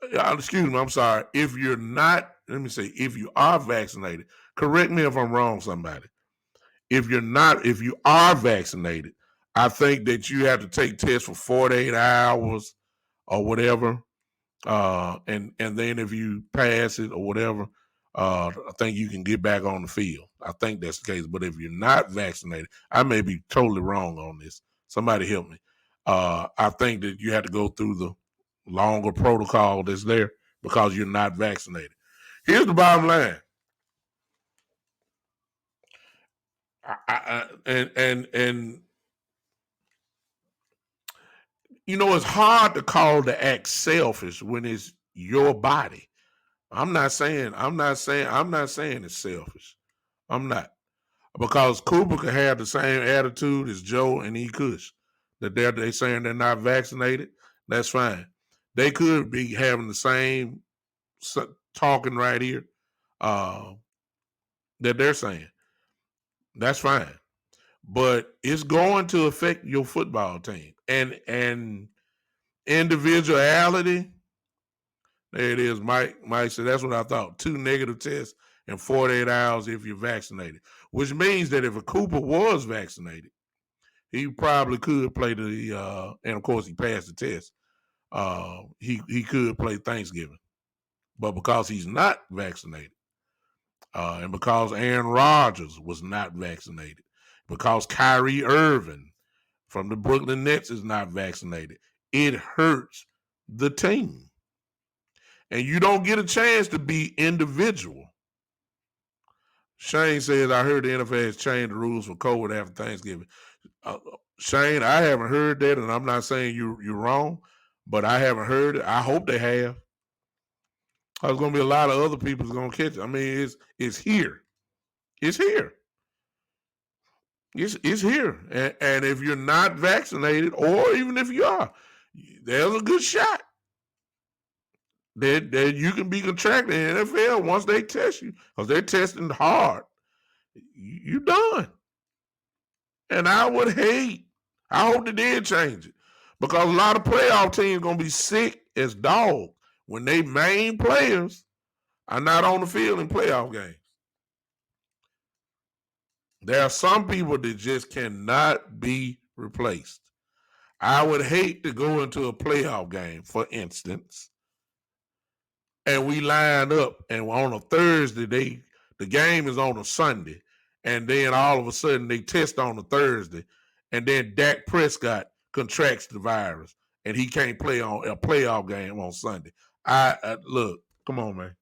excuse me, I'm sorry. If you're not, if you are vaccinated, correct me if I'm wrong, somebody. If you are vaccinated, I think that you have to take tests for 48 hours or whatever. And then if you pass it or whatever, I think you can get back on the field. I think that's the case. But if you're not vaccinated, I may be totally wrong on this. Somebody help me. I think that you have to go through the longer protocol that's there because you're not vaccinated. Here's the bottom line. And you know, it's hard to call the act selfish when it's your body. I'm not saying it's selfish. I'm not. Because Cooper could have the same attitude as Joe and E. Kush. That they're saying they're not vaccinated. That's fine. They could be having the same talking right here that they're saying. That's fine. But it's going to affect your football team. And individuality, there it is. Mike said, that's what I thought. 2 negative tests in 48 hours if you're vaccinated. Which means that if a Cooper was vaccinated, he probably could play and of course he passed the test. He could play Thanksgiving. But because he's not vaccinated, and because Aaron Rodgers was not vaccinated, because Kyrie Irving from the Brooklyn Nets is not vaccinated, it hurts the team. And you don't get a chance to be individual. Shane says, I heard the NFL has changed the rules for COVID after Thanksgiving. Shane, I haven't heard that, and I'm not saying you're wrong, but I haven't heard it. I hope they have. There's going to be a lot of other people that's going to catch it. I mean, it's here. It's here. It's here. And if you're not vaccinated, or even if you are, there's a good shot that you can be contracted in the NFL once they test you, because they're testing hard. You done. And I hope they did change it, because a lot of playoff teams going to be sick as dogs when they main players are not on the field in playoff games. There are some people that just cannot be replaced. I would hate to go into a playoff game, for instance, and we line up, and on a Thursday, the game is on a Sunday, and then all of a sudden they test on a Thursday, and then Dak Prescott contracts the virus, and he can't play on a playoff game on Sunday. Look, come on, man.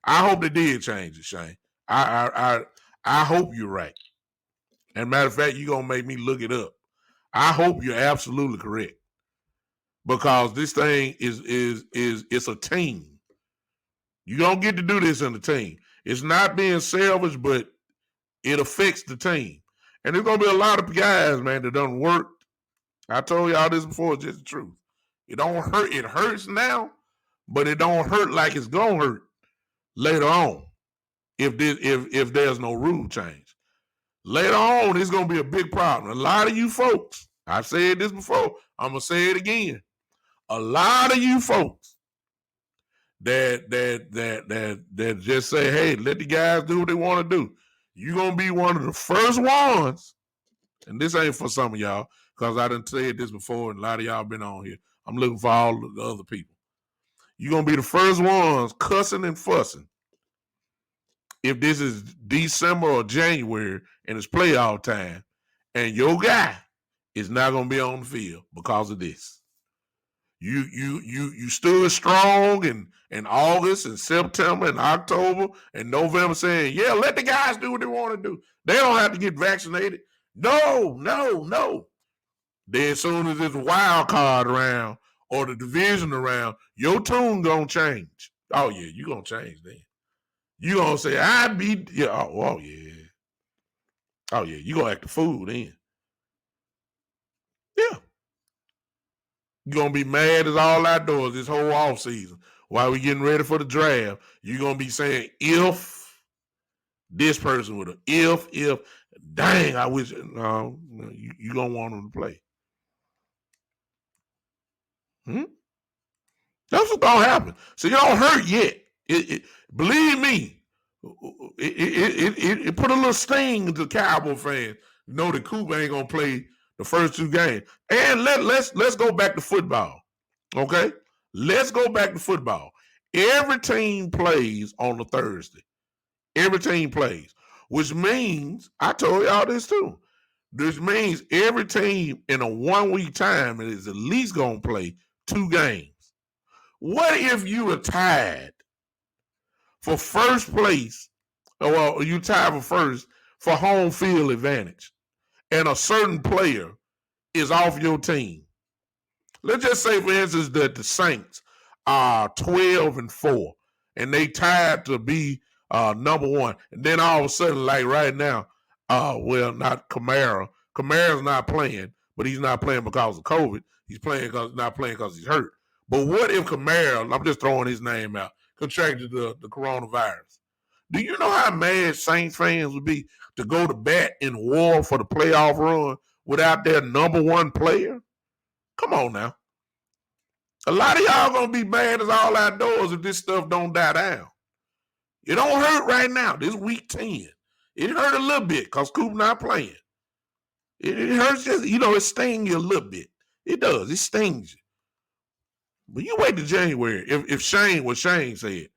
I hope they did change it, Shane. I hope you're right. And matter of fact, you're gonna make me look it up. I hope you're absolutely correct, because this thing is it's a team. You don't get to do this in the team. It's not being selfish, but it affects the team. And there's gonna be a lot of guys, man, that don't work. I told y'all this before, it's just the truth. It don't hurt. It hurts now, but it don't hurt like it's gonna hurt later on if there's no rule change. Later on, it's gonna be a big problem. A lot of you folks, I've said this before, I'm gonna say it again. A lot of you folks that just say, hey, let the guys do what they want to do. You're gonna be one of the first ones, and this ain't for some of y'all, because I done said this before, and a lot of y'all been on here. I'm looking for all the other people. You're gonna be the first ones cussing and fussing if this is December or January and it's playoff time, and your guy is not gonna be on the field because of this. You stood strong in August and September and October and November saying, yeah, let the guys do what they want to do. They don't have to get vaccinated. No. Then as soon as it's a wild card around or the division around, your tune gonna change. Oh yeah, you gonna change then. You gonna say, I beat yeah, oh yeah. Oh yeah, you gonna act the fool then. Yeah. You're going to be mad as all outdoors this whole off season while we getting ready for the draft. You're going to be saying, if this person would have, if, dang, I wish, no, you don't want them to play. That's what's going to happen. So you don't hurt yet. Believe me, it put a little sting into Cowboy fans. Know that Cooper ain't going to play the first two games. And let's go back to football. Okay? Let's go back to football. Every team plays on a Thursday. Every team plays. Which means, I told y'all this too. This means every team in a 1 week time is at least going to play 2 games. What if you were tied for first place, well, you tied for first for home field advantage, and a certain player is off your team? Let's just say, for instance, that the Saints are 12-4, and they tied to be number one. And then all of a sudden, like right now, well, not Kamara. Kamara's not playing, but he's not playing because of COVID. He's not playing because he's hurt. But what if Kamara, I'm just throwing his name out, contracted the coronavirus? Do you know how mad Saints fans would be to go to bat in war for the playoff run without their number one player? Come on now. A lot of y'all gonna be mad as all outdoors if this stuff don't die down. It don't hurt right now. This week 10. It hurt a little bit because Cooper not playing. It hurts just, it stings you a little bit. It does. It stings you. But you wait till January. If Shane, what Shane said,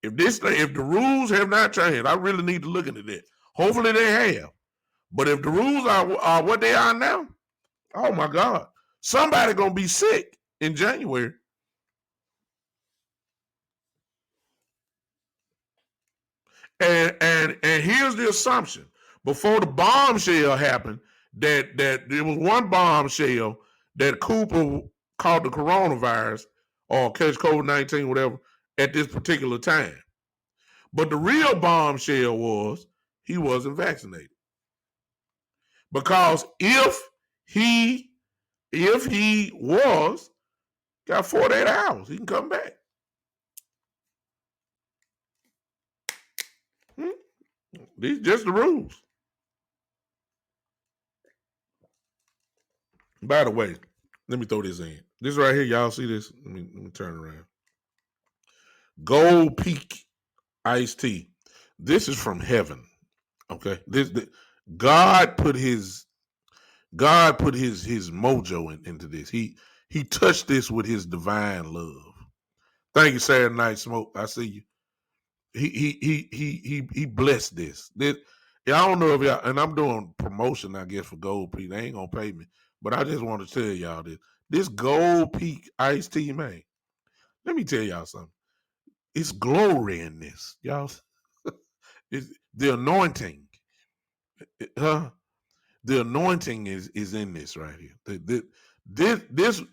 if the rules have not changed, I really need to look into that. Hopefully they have. But if the rules are what they are now, oh my God, somebody gonna be sick in January. And here's the assumption. Before the bombshell happened, that there was one bombshell that Cooper caught the coronavirus or catch COVID-19, whatever, at this particular time. But the real bombshell was he wasn't vaccinated. Because if he was, got 48 hours, he can come back. These just the rules. By the way, let me throw this in. This right here, y'all see this? Let me turn around. Gold Peak iced tea. This is from heaven. Okay, God put his mojo into this. He touched this with his divine love. Thank you, Saturday Night Smoke. I see you. He blessed this. I don't know if y'all, and I'm doing promotion, I guess, for Gold Peak. They ain't gonna pay me, but I just want to tell y'all this. This Gold Peak iced tea, man. Let me tell y'all something. It's glory in this, y'all. It's the anointing. The anointing is in this right here. This,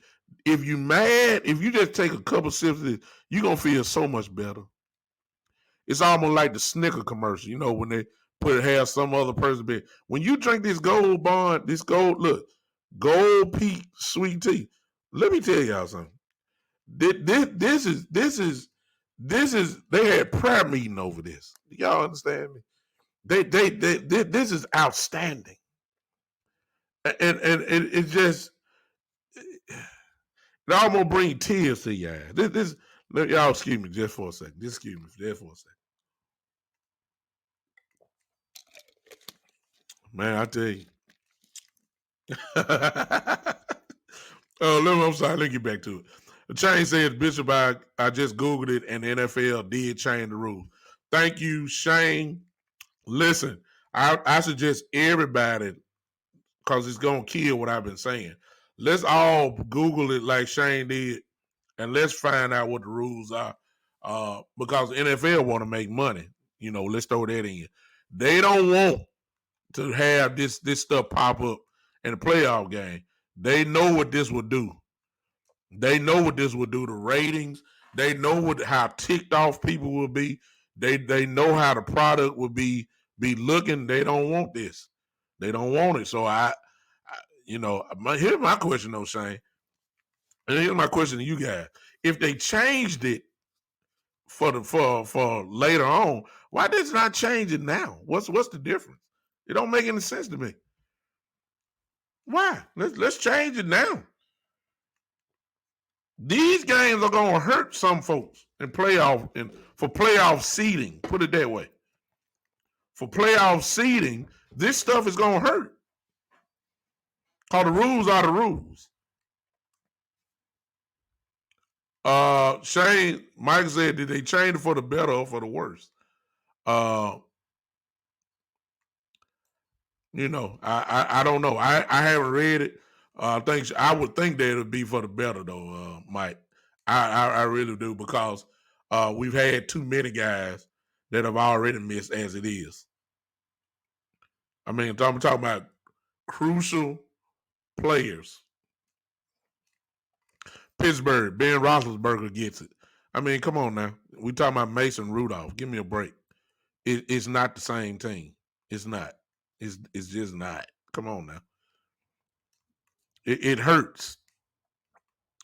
if you mad, if you just take a couple sips of this, you're gonna feel so much better. It's almost like the Snicker commercial, when they have some other person be. When you drink this Gold Peak sweet tea, let me tell y'all something. This is they had prayer meeting over this. Y'all understand me? This is outstanding, and it just it almost bring tears to your eyes. Y'all excuse me just for a second. Just excuse me just for a second. Man, I tell you. I'm sorry. Let me get back to it. The change says, Bishop, I just Googled it, and the NFL did change the rules. Thank you, Shane. Listen, I suggest everybody, because it's going to kill what I've been saying. Let's all Google it like Shane did, and let's find out what the rules are. Because the NFL want to make money. Let's throw that in. They don't want to have this stuff pop up in the playoff game. They know what this would do. They know what this would do to ratings. They know how ticked off people will be. They know how the product will be looking. They don't want this. They don't want it. So here's my question though, Shane. And here's my question to you guys. If they changed it for later on, why does it not change it now? What's the difference? It don't make any sense to me. Why? Let's change it now. These games are gonna hurt some folks in playoff and for playoff seeding. Put it that way. For playoff seeding, this stuff is gonna hurt. Cause the rules are the rules. Shane, Mike said, did they change it for the better or for the worse? I don't know. I haven't read it. I would think that it would be for the better though, Mike. I really do, because we've had too many guys that have already missed as it is. I mean, I'm talking about crucial players. Pittsburgh, Ben Roethlisberger gets it. I mean, come on now. We talking about Mason Rudolph. Give me a break. It's not the same team. It's not. It's just not. Come on now. It hurts,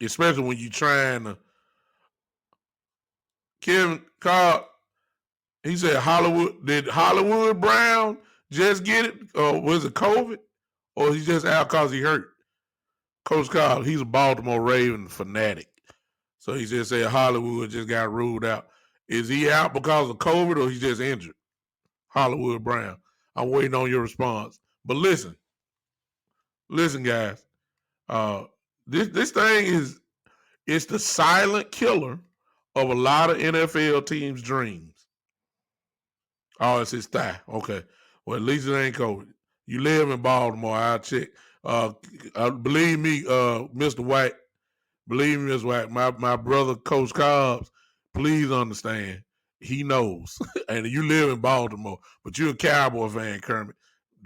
especially when you're trying to. Kevin Cobb, he said Hollywood. Did Hollywood Brown just get it? Or was it COVID? Or he's just out because he hurt? Coach Cobb, he's a Baltimore Raven fanatic. So he just said Hollywood just got ruled out. Is he out because of COVID or he's just injured? Hollywood Brown. I'm waiting on your response. But listen, guys. This thing it's the silent killer of a lot of NFL teams' dreams. Oh, it's his thigh. Okay. Well, at least it ain't COVID. You live in Baltimore. I'll check. Believe me, Mr. White. Believe me, Mr. White. My brother, Coach Cobbs, please understand. He knows. And you live in Baltimore, but you're a Cowboy fan, Kermit.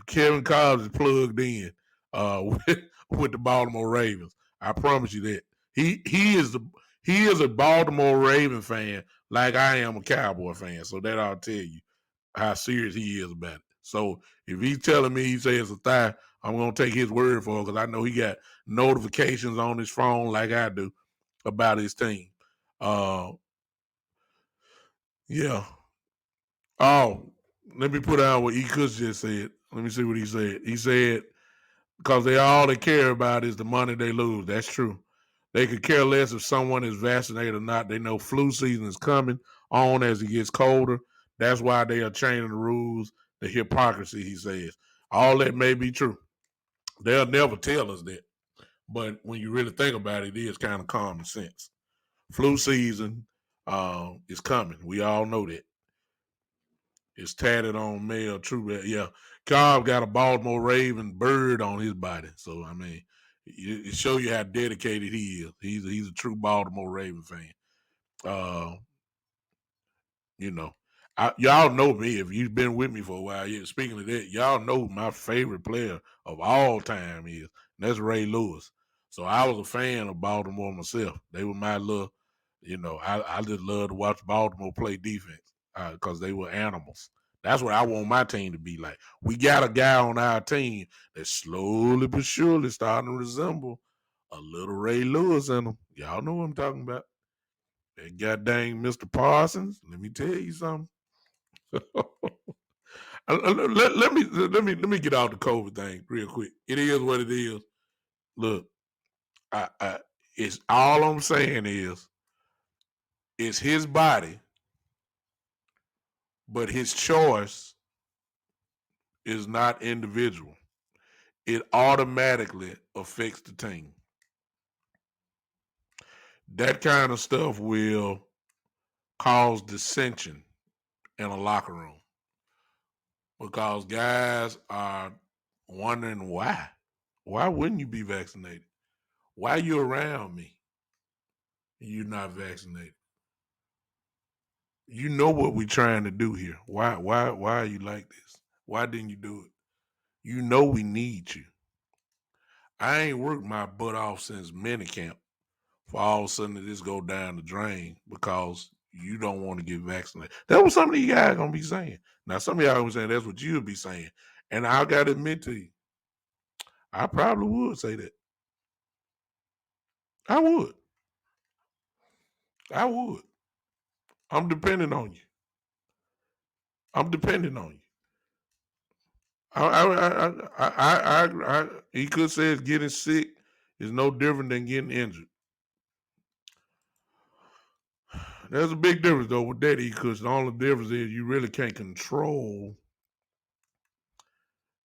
Kevin Cobbs is plugged in with the Baltimore Ravens. I promise you that. He is a Baltimore Raven fan like I am a Cowboy fan. So that I'll tell you how serious he is about it. So if he's telling me he says it's a thigh, I'm going to take his word for it, because I know he got notifications on his phone like I do about his team. Yeah. Oh, let me put out what E. Kush just said. Let me see what he said. He said, because all they care about is the money they lose. That's true. They could care less if someone is vaccinated or not. They know flu season is coming on as it gets colder. That's why they are changing the rules. The hypocrisy, he says. All that may be true. They'll never tell us that. But when you really think about it, it is kind of common sense. Flu season is coming. We all know that. It's tatted on male true. Yeah. Cobb got a Baltimore Raven bird on his body. So, I mean, it shows you how dedicated he is. He's a true Baltimore Raven fan. Y'all know me. If you've been with me for a while, speaking of that, y'all know my favorite player of all time is, and that's Ray Lewis. So I was a fan of Baltimore myself. They were my little, I just love to watch Baltimore play defense because they were animals. That's what I want my team to be like. We got a guy on our team that's slowly but surely starting to resemble a little Ray Lewis in them. Y'all know what I'm talking about. That goddamn Mr. Parsons. Let me tell you something. let me get out the COVID thing real quick. It is what it is. Look, it's all I'm saying is it's his body, but his choice is not individual. It automatically affects the team. That kind of stuff will cause dissension in a locker room because guys are wondering why. Why wouldn't you be vaccinated? Why are you around me and you're not vaccinated? You know what we're trying to do here. Why are you like this? Why didn't you do it? You know we need you. I ain't worked my butt off since minicamp for all of a sudden to just go down the drain because you don't want to get vaccinated. That's what some of these guys gonna be saying. Now some of y'all gonna be saying that's what you'll be saying. And I gotta admit to you, I probably would say that. I would. I would. I'm depending on you. I'm depending on you. He could say it's getting sick is no different than getting injured. There's a big difference though with that, because the only difference is you really can't control.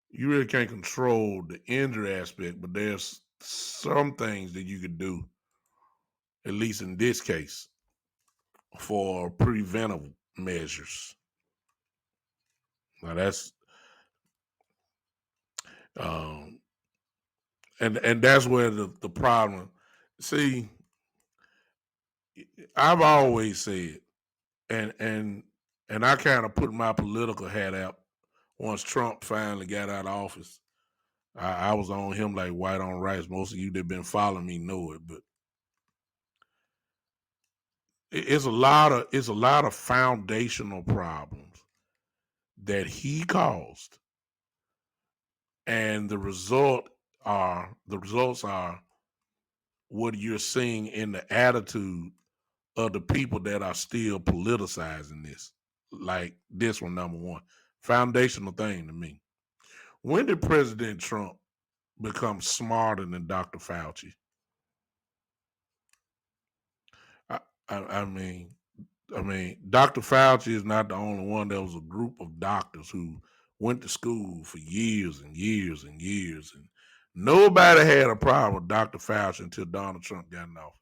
You really can't control the injury aspect, but there's some things that you could do, at least in this case, for preventive measures. Now that's um, and that's where the problem. See, I've always said, and I kind of put my political hat out once Trump finally got out of office. I was on him like white on rice. Most of you that been following me know it, but it's a lot of foundational problems that he caused, and the results are what you're seeing in the attitude of the people that are still politicizing this. Like this one, number one, foundational thing to me. When did President Trump become smarter than Dr. Fauci? I, I mean, Dr. Fauci is not the only one. There was a group of doctors who went to school for years and years and years, and nobody had a problem with Dr. Fauci until Donald Trump got in office.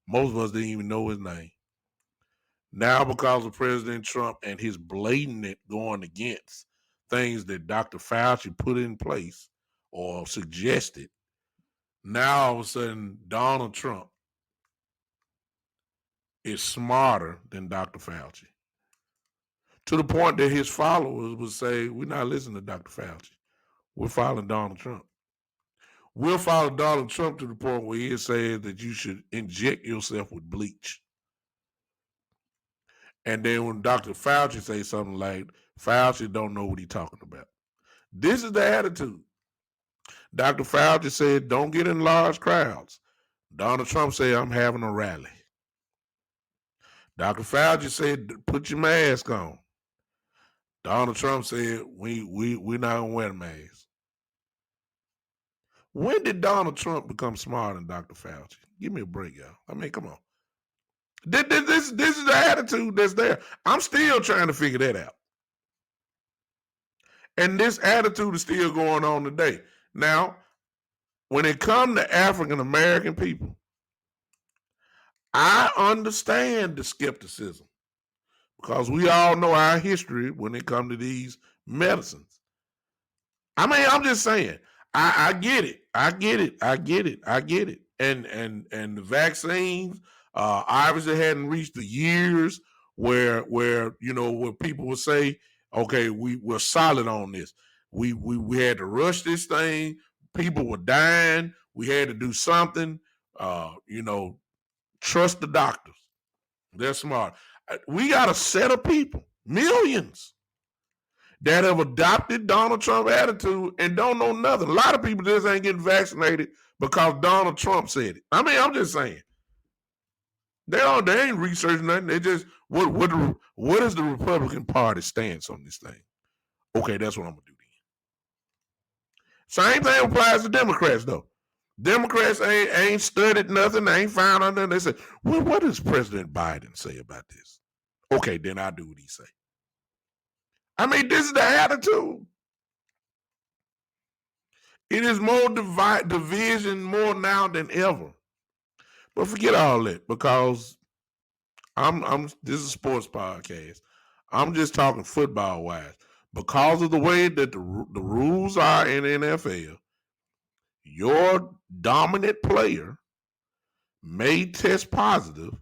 Most of us didn't even know his name. Now, because of President Trump and his blatant going against things that Dr. Fauci put in place or suggested, now all of a sudden Donald Trump is smarter than Dr. Fauci. To the point that his followers would say, we're not listening to Dr. Fauci. We're following Donald Trump. We'll follow Donald Trump to the point where he says that you should inject yourself with bleach. And then when Dr. Fauci says something like, Fauci don't know what he's talking about. This is the attitude. Dr. Fauci said, don't get in large crowds. Donald Trump said, I'm having a rally. Dr. Fauci said, put your mask on. Donald Trump said, we're not going to wear the mask. When did Donald Trump become smarter than Dr. Fauci? Give me a break, y'all. I mean, come on. This is the attitude that's there. I'm still trying to figure that out. And this attitude is still going on today. Now, when it comes to African American people, I understand the skepticism because we all know our history when it comes to these medicines. I mean, I'm just saying, I get it. I get it. And the vaccines obviously hadn't reached the years where people would say, okay, we're solid on this. We had to rush this thing. People were dying. We had to do something. Trust the doctors. They're smart. We got a set of people, millions, that have adopted Donald Trump attitude and don't know nothing. A lot of people just ain't getting vaccinated because Donald Trump said it. I mean, I'm just saying. They ain't researching nothing. They just what is the Republican Party stance on this thing? Okay, that's what I'm gonna do then. Same thing applies to Democrats though. Democrats ain't studied nothing, they ain't found out nothing. They say, well, what does President Biden say about this? Okay, then I'll do what he say. I mean, this is the attitude. It is more division more now than ever. But forget all that because this is a sports podcast. I'm just talking football wise. Because of the way that the rules are in the NFL, your dominant player may test positive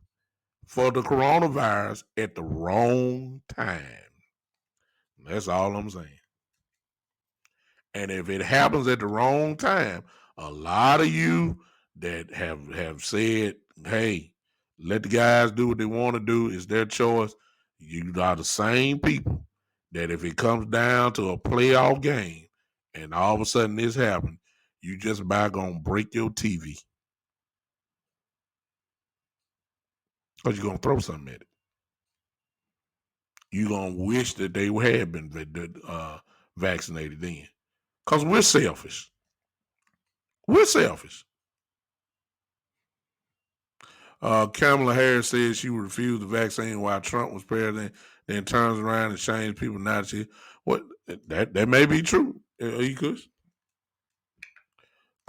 for the coronavirus at the wrong time. That's all I'm saying. And if it happens at the wrong time, a lot of you that have said, hey, let the guys do what they want to do, it's their choice. You are the same people that if it comes down to a playoff game and all of a sudden this happens, you just about gonna break your TV. Because you're gonna throw something at it. You're gonna wish that they had been vaccinated then. Because we're selfish. We're selfish. Kamala Harris said she would refuse the vaccine while Trump was president, then turns around and shames people not to. What that may be true. You could.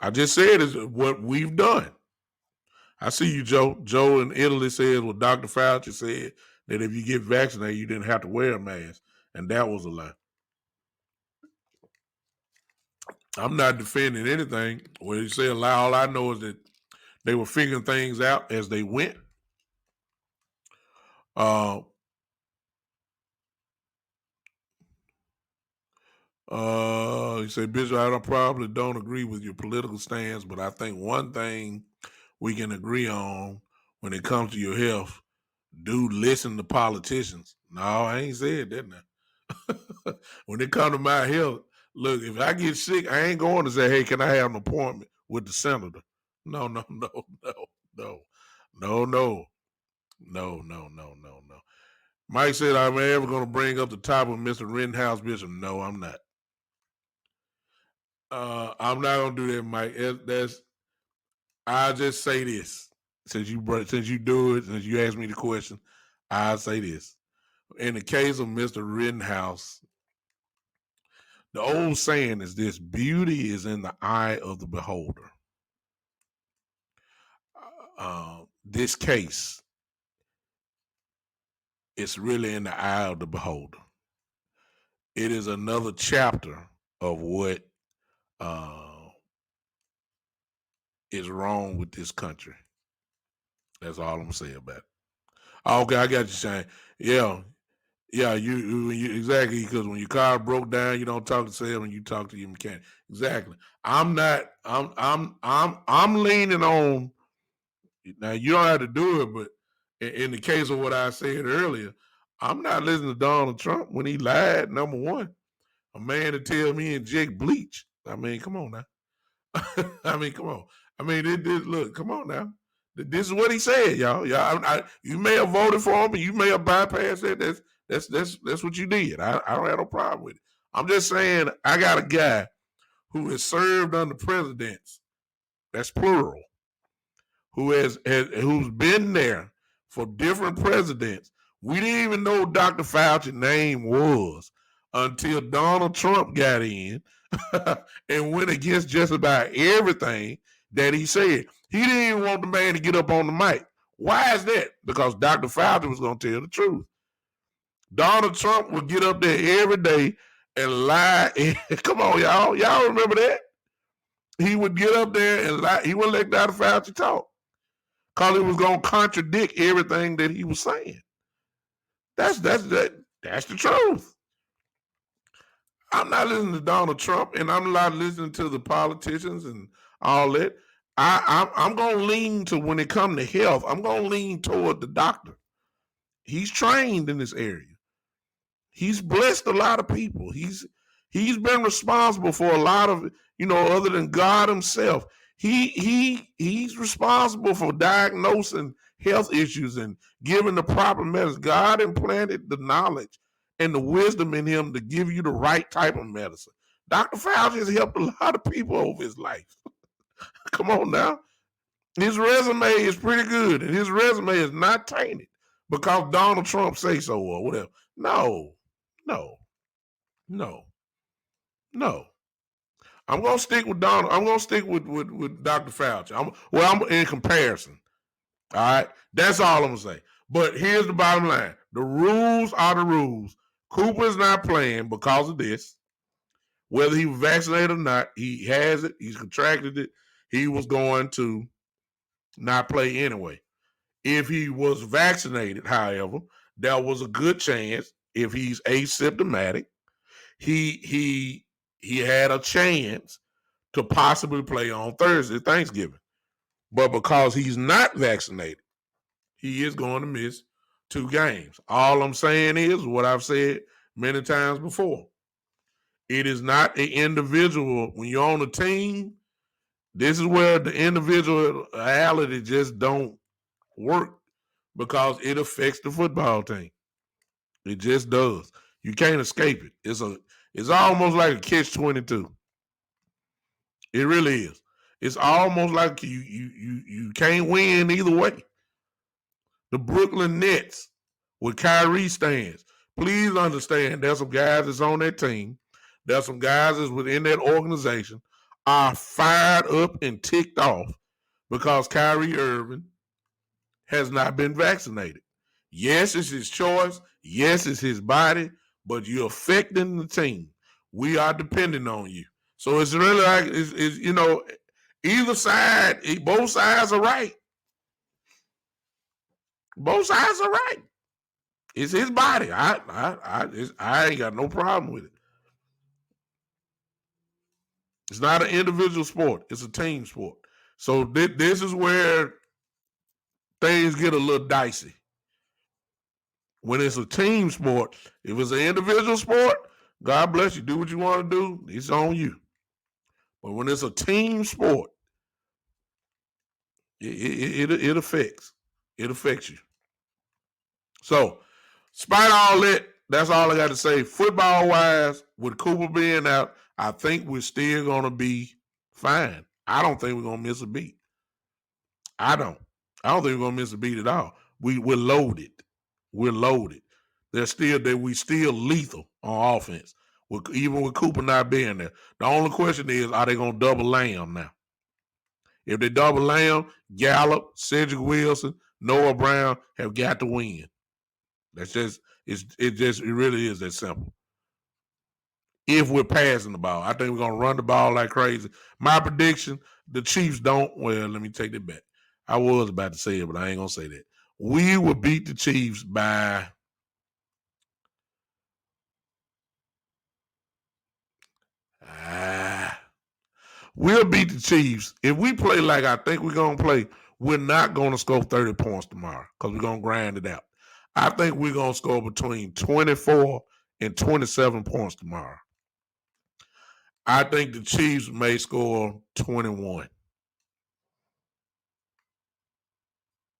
I just said is what we've done. I see you, Joe. Joe in Italy says what Dr. Fauci said, that if you get vaccinated, you didn't have to wear a mask. And that was a lie. I'm not defending anything. When you say a lie, all I know is that they were figuring things out as they went. He said, Bishop, I probably don't agree with your political stance, but I think one thing we can agree on when it comes to your health, do listen to politicians. No, I ain't said that now. When it comes to my health, look, if I get sick, I ain't going to say, hey, can I have an appointment with the senator? No. Mike said, I'm ever going to bring up the top of Mr. Rittenhouse, Bishop. No, I'm not. I'm not going to do that, Mike. I'll just say this. Since you do it, since you asked me the question, I'll say this. In the case of Mr. Rittenhouse, the old saying is this: beauty is in the eye of the beholder. This case, it's really in the eye of the beholder. It is another chapter of what is wrong with this country. That's all I'm gonna say about it. Okay, I got you, Shane. Yeah, you exactly, because when your car broke down, you don't talk to salesman, you talk to your mechanic. Exactly. I'm leaning on. Now you don't have to do it, but in the case of what I said earlier, I'm not listening to Donald Trump when he lied. Number one, a man to tell me inject bleach. I mean, come on now. I mean, come on. I mean, look, come on now. This is what he said, y'all. You may have voted for him, and you may have bypassed it. That's what you did. I don't have no problem with it. I'm just saying, I got a guy who has served under presidents. That's plural. Who's been there for different presidents. We didn't even know Dr. Fauci's name was until Donald Trump got in and went against just about everything that he said. He didn't even want the man to get up on the mic. Why is that? Because Dr. Fauci was going to tell the truth. Donald Trump would get up there every day and lie. Come on, y'all. Y'all remember that? He would get up there and lie. He wouldn't let Dr. Fauci talk because he was going to contradict everything that he was saying. That's the truth. I'm not listening to Donald Trump, and I'm not listening to the politicians and all that. I'm going to lean to, when it comes to health, I'm going to lean toward the doctor. He's trained in this area. he's blessed a lot of people. He's been responsible for a lot of, other than God himself. He's responsible for diagnosing health issues and giving the proper medicine. God implanted the knowledge and the wisdom in him to give you the right type of medicine. Dr. Fauci has helped a lot of people over his life. Come on now. His resume is pretty good, and his resume is not tainted because Donald Trump say so or whatever. No, no, no, no. I'm gonna stick with Donald. I'm gonna stick with Dr. Fauci. I'm in comparison. All right, that's all I'm gonna say. But here's the bottom line: the rules are the rules. Cooper's not playing because of this. Whether he was vaccinated or not, he has it. He's contracted it. He was going to not play anyway. If he was vaccinated, however, there was a good chance. If he's asymptomatic, he had a chance to possibly play on Thursday, Thanksgiving. But because he's not vaccinated, he is going to miss 2 games. All I'm saying is what I've said many times before. It is not an individual. When you're on a team, this is where the individuality just don't work because it affects the football team. It just does. You can't escape it. It's almost like a catch-22. It really is. It's almost like you can't win either way. The Brooklyn Nets with Kyrie stands. Please understand there's some guys that's on that team. There's some guys that's within that organization are fired up and ticked off because Kyrie Irving has not been vaccinated. Yes, it's his choice. Yes, it's his body, but you're affecting the team. We are depending on you. So it's really like, either side, both sides are right. Both sides are right. It's his body. I ain't got no problem with it. It's not an individual sport. It's a team sport. So this is where things get a little dicey. When it's a team sport, if it's an individual sport, God bless you. Do what you want to do. It's on you. But when it's a team sport, it affects. It affects you. So, despite all that, that's all I got to say. Football-wise, with Cooper being out, I think we're still going to be fine. I don't think we're going to miss a beat. I don't think we're going to miss a beat at all. We're loaded. We're loaded. We still lethal on offense, even with Cooper not being there. The only question is, are they going to double Lamb now? If they double Lamb, Gallup, Cedric Wilson, Noah Brown have got to win. That's just it really is that simple. If we're passing the ball, I think we're gonna run the ball like crazy. My prediction: the Chiefs don't. Well, let me take that back. I was about to say it, but I ain't gonna say that. We will beat the Chiefs by we'll beat the Chiefs. If we play like I think we're going to play, we're not going to score 30 points tomorrow because we're going to grind it out. I think we're going to score between 24 and 27 points tomorrow. I think the Chiefs may score 21.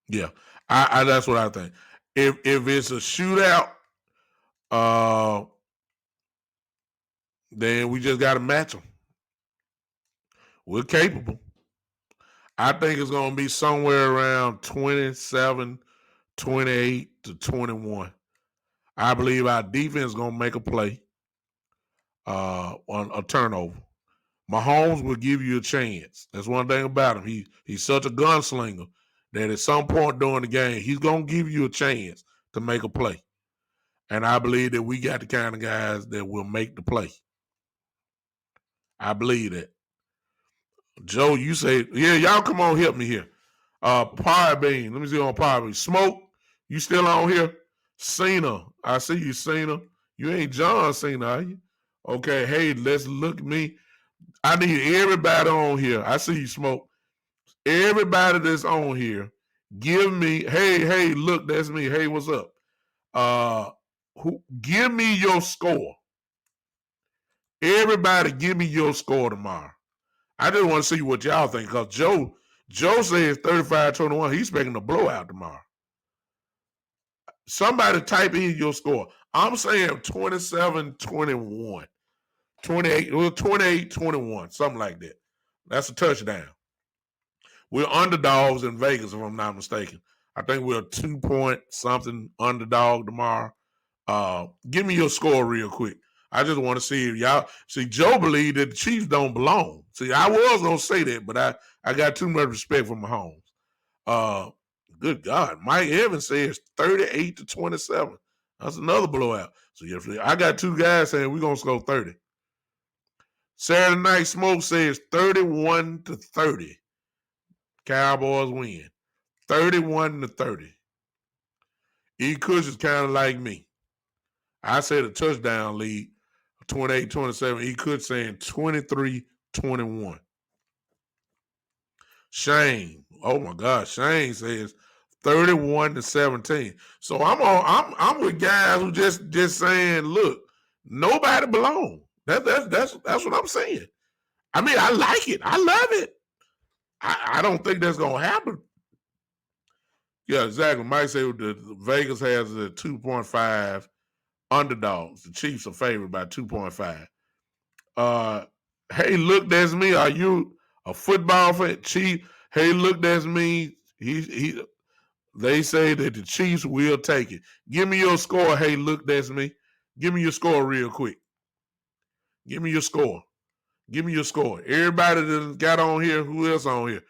Yeah, I that's what I think. If it's a shootout, then we just got to match them. We're capable. I think it's going to be somewhere around 27, 28 to 21. I believe our defense is going to make a play on a turnover. Mahomes will give you a chance. That's one thing about him. He's such a gunslinger that at some point during the game, he's going to give you a chance to make a play. And I believe that we got the kind of guys that will make the play. I believe that. Joe, you say, yeah, y'all come on, help me here. Pie Bean, let me see on Pie Bean. Smoke, you still on here? Cena, I see you, Cena. You ain't John Cena, are you? Okay, hey, let's look at me. I need everybody on here. I see you, Smoke. Everybody that's on here, give me, hey, look, that's me. Hey, what's up? Give me your score. Everybody, give me your score tomorrow. I just want to see what y'all think because Joe says 35-21. He's expecting a blowout tomorrow. Somebody type in your score. I'm saying 27-21. 28-21, something like that. That's a touchdown. We're underdogs in Vegas, if I'm not mistaken. I think we're a 2-point something underdog tomorrow. Give me your score real quick. I just want to see if y'all see. Joe believed that the Chiefs don't belong. See, I was gonna say that, but I got too much respect for Mahomes. Good God, Mike Evans says 38-27. That's another blowout. So I got two guys saying we're gonna score 30. Saturday Night Smoke says 31-30. Cowboys win. 31-30. E. Kush is kind of like me. I said a touchdown lead, 28-27. E. Kush saying 23-21. Shane, oh my God, Shane says 31-17. So I'm with guys who just saying, look, nobody belongs. That's what I'm saying. I mean, I like it. I love it. I don't think that's gonna happen. Yeah, exactly. Mike said the Vegas has a 2.5 underdogs. The Chiefs are favored by 2.5. Hey, look, that's me. Are you a football fan? Chief. Hey, look, that's me. They say that the Chiefs will take it. Give me your score. Hey, look, that's me. Give me your score real quick. Give me your score. Give me your score. Everybody that got on here, who else on here?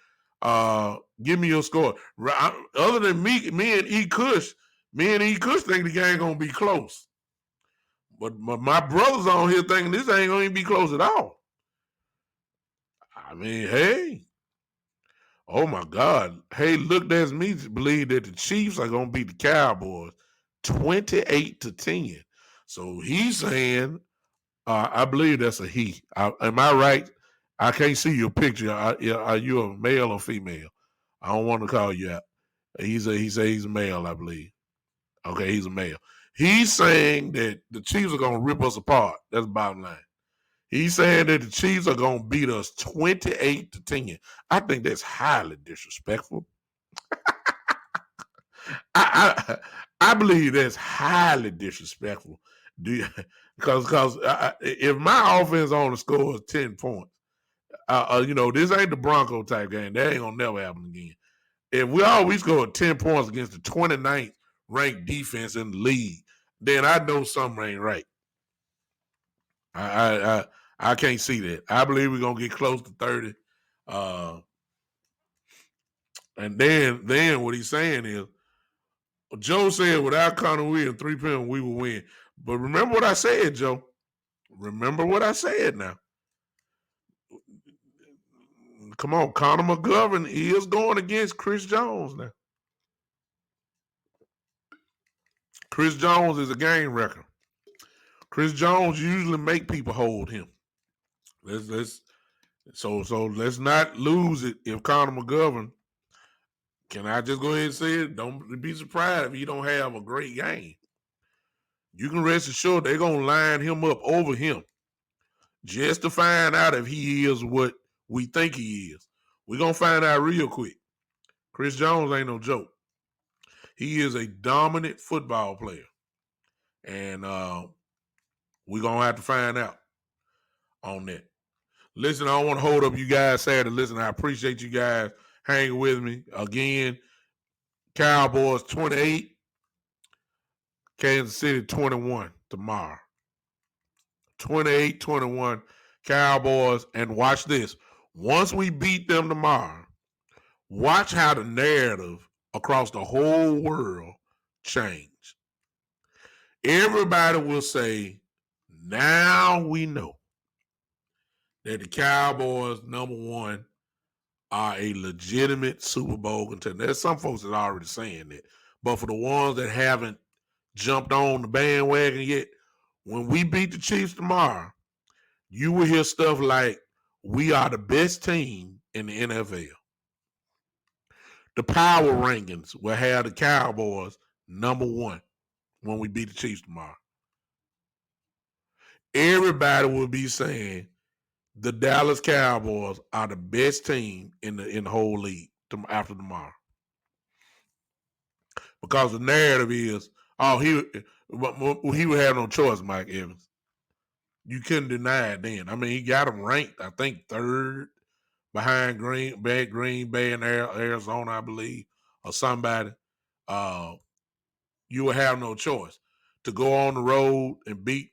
Give me your score. Other than me and E. Kush think the game gonna be close. But my brothers on here thinking this ain't gonna be close at all. I mean, hey. Oh my God. Hey, look, that's me believe that the Chiefs are gonna beat the Cowboys 28-10. So he's saying, I believe that's a he. Am I right? I can't see your picture. Are you a male or female? I don't want to call you out. He said he's a male, I believe. Okay, he's a male. He's saying that the Chiefs are gonna rip us apart. That's the bottom line. He's saying that the Chiefs are gonna beat us 28-10. I think that's highly disrespectful. I believe that's highly disrespectful. Because if my offense on the score is 10 points, this ain't the Bronco type game. That ain't gonna never happen again. If we always score 10 points against the 29th ranked defense in the league, then I know something ain't right. I can't see that. I believe we're gonna get close to 30. And then what he's saying is, Joe said without Connor Williams, 3 penalties, we will win. But remember what I said, Joe. Remember what I said now. Come on, Connor McGovern is going against Chris Jones now. Chris Jones is a game wrecker. Chris Jones usually make people hold him. Let's not lose it if Connor McGovern. Can I just go ahead and say it? Don't be surprised if he don't have a great game. You can rest assured they're gonna line him up over him just to find out if he is what we think he is. We're gonna find out real quick. Chris Jones ain't no joke. He is a dominant football player. And we're gonna have to find out on that. Listen, I don't want to hold up you guys Saturday. Listen, I appreciate you guys hanging with me. Again, Cowboys 28, Kansas City 21 tomorrow. 28-21 Cowboys. And watch this. Once we beat them tomorrow, watch how the narrative across the whole world change. Everybody will say, now we know that the Cowboys, number one, are a legitimate Super Bowl contender. There's some folks that are already saying that. But for the ones that haven't jumped on the bandwagon yet, when we beat the Chiefs tomorrow, you will hear stuff like, we are the best team in the NFL. The power rankings will have the Cowboys number one. when we beat the Chiefs tomorrow. Everybody will be saying the Dallas Cowboys are the best team in the whole league after tomorrow. Because the narrative is, he would have no choice, Mike Evans. You couldn't deny it then. I mean, he got him ranked, I think, third behind Green Bay and Arizona, I believe, or somebody. You would have no choice to go on the road and beat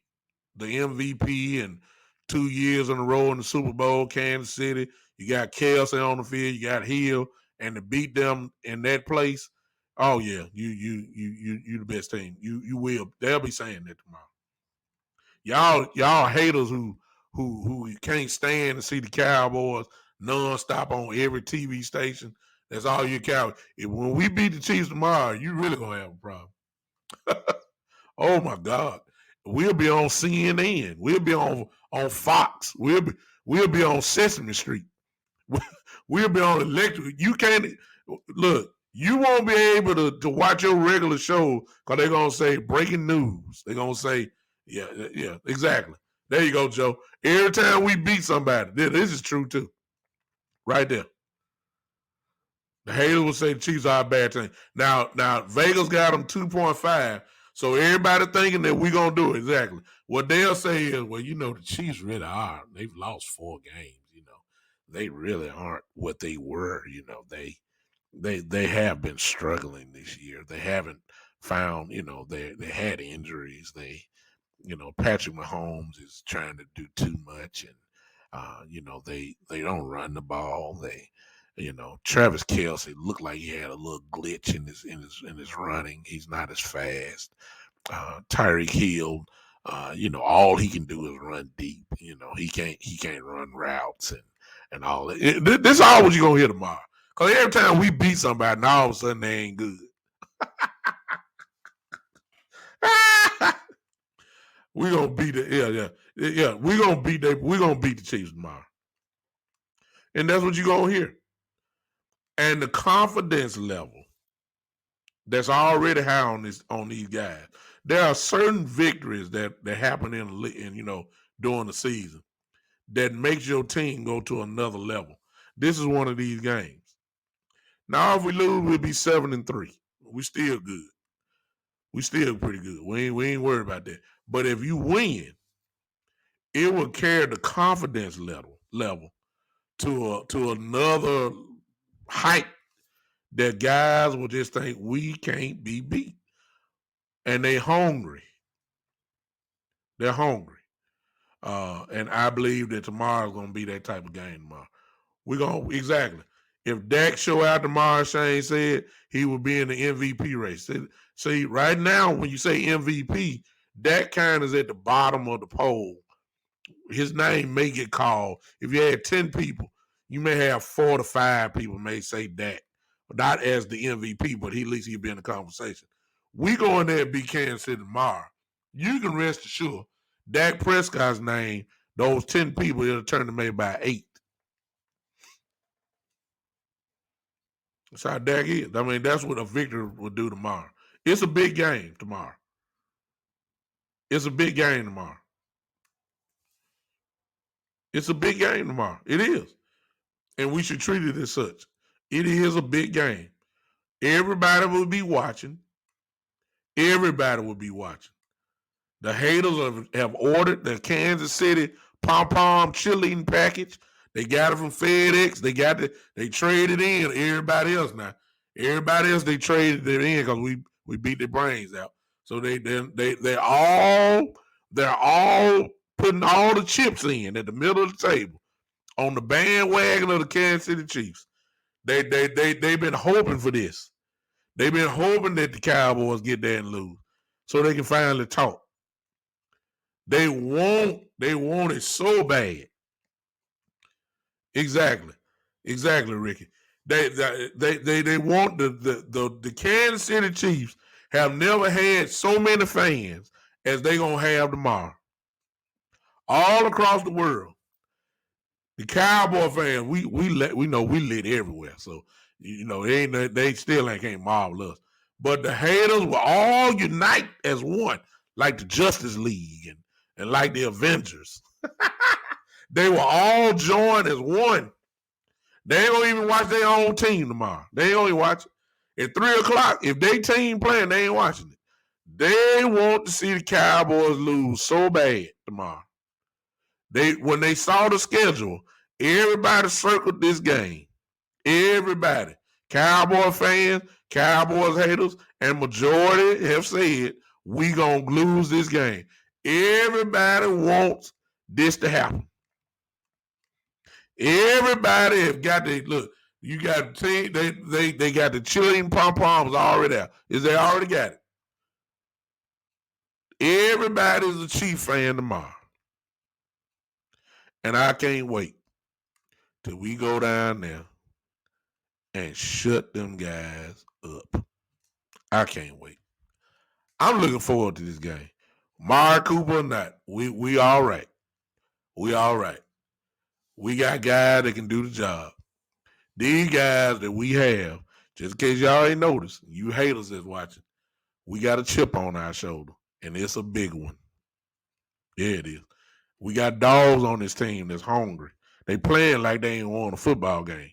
the MVP and 2 years in a row in the Super Bowl, Kansas City. You got Kelsey on the field, you got Hill, and to beat them in that place. Oh yeah, you the best team. You will. They'll be saying that tomorrow. Y'all haters who can't stand to see the Cowboys nonstop on every TV station. That's all you count. When we beat the Chiefs tomorrow, you really gonna have a problem. Oh my God. We'll be on CNN. We'll be on Fox. We'll be on Sesame Street. We'll be on electric. You can't look. You won't be able to watch your regular show because they're gonna say breaking news. They're gonna say, yeah, exactly. There you go, Joe. Every time we beat somebody, this is true too. Right there. The haters will say the Chiefs are a bad team. Now Vegas got them 2.5. So everybody thinking that we're gonna do it. Exactly. What they'll say is, well, the Chiefs really are. They've lost 4 games. They really aren't what they were. They have been struggling this year. They haven't found. They had injuries. Patrick Mahomes is trying to do too much, and they don't run the ball. Travis Kelsey looked like he had a little glitch in his running. He's not as fast. Tyreek Hill, all he can do is run deep. He can't run routes and all that. This is all what you're gonna hear tomorrow. Because every time we beat somebody, now all of a sudden they ain't good. We're gonna beat it. Yeah. We're gonna beat the Chiefs tomorrow. And that's what you're gonna hear. And the confidence level that's already high on these guys. There are certain victories that happen in during the season that makes your team go to another level. This is one of these games. Now, if we lose, we'll be 7-3. We still good. We still pretty good. We ain't worried about that. But if you win, it will carry the confidence level to another height that guys will just think we can't be beat. And they hungry. They're hungry. And I believe that tomorrow's gonna be that type of game tomorrow. We're gonna exactly. If Dak show out tomorrow, Shane said he will be in the MVP race. See, right now, when you say MVP, Dak kind of is at the bottom of the poll. His name may get called. If you had 10 people, you may have 4 to 5 people may say Dak. Not as the MVP, but at least he'll be in the conversation. We go in there and beat Kansas City tomorrow. You can rest assured Dak Prescott's name, those 10 people, it'll turn to maybe by 8. That's how Dak is. I mean, that's what a victory will do tomorrow. It's a big game tomorrow. It's a big game tomorrow. It's a big game tomorrow. It is. And we should treat it as such. It is a big game. Everybody will be watching. Everybody will be watching. The haters have ordered the Kansas City pom-pom cheerleading package. They got it from FedEx. They traded in everybody else now. Everybody else they traded it in because we beat their brains out. So they're all putting all the chips in at the middle of the table on the bandwagon of the Kansas City Chiefs. They've been hoping for this. They've been hoping that the Cowboys get there and lose so they can finally talk. They want it so bad. Exactly, Ricky. They want the Kansas City Chiefs have never had so many fans as they gonna have tomorrow. All across the world. The Cowboy fans, we lit everywhere. So they still can't marvel us. But the haters will all unite as one, like the Justice League and like the Avengers. They will all join as one. They ain't gonna even watch their own team tomorrow. They ain't gonna even watch it. At 3 o'clock, if they team playing, they ain't watching it. They want to see the Cowboys lose so bad tomorrow. When they saw the schedule, everybody circled this game. Everybody. Cowboy fans, Cowboys haters, and majority have said we gonna lose this game. Everybody wants this to happen. Everybody have got to look. You got the team. They got the cheerleading pom poms already out. Is they already got it? Everybody's a Chief fan tomorrow, and I can't wait till we go down there and shut them guys up. I can't wait. I'm looking forward to this game. Mark Cooper or not, we all right. We all right. We got guys that can do the job. These guys that we have, just in case y'all ain't noticed, you haters that's watching, we got a chip on our shoulder, and it's a big one. Yeah, it is. We got dogs on this team that's hungry. They playing like they ain't won a football game.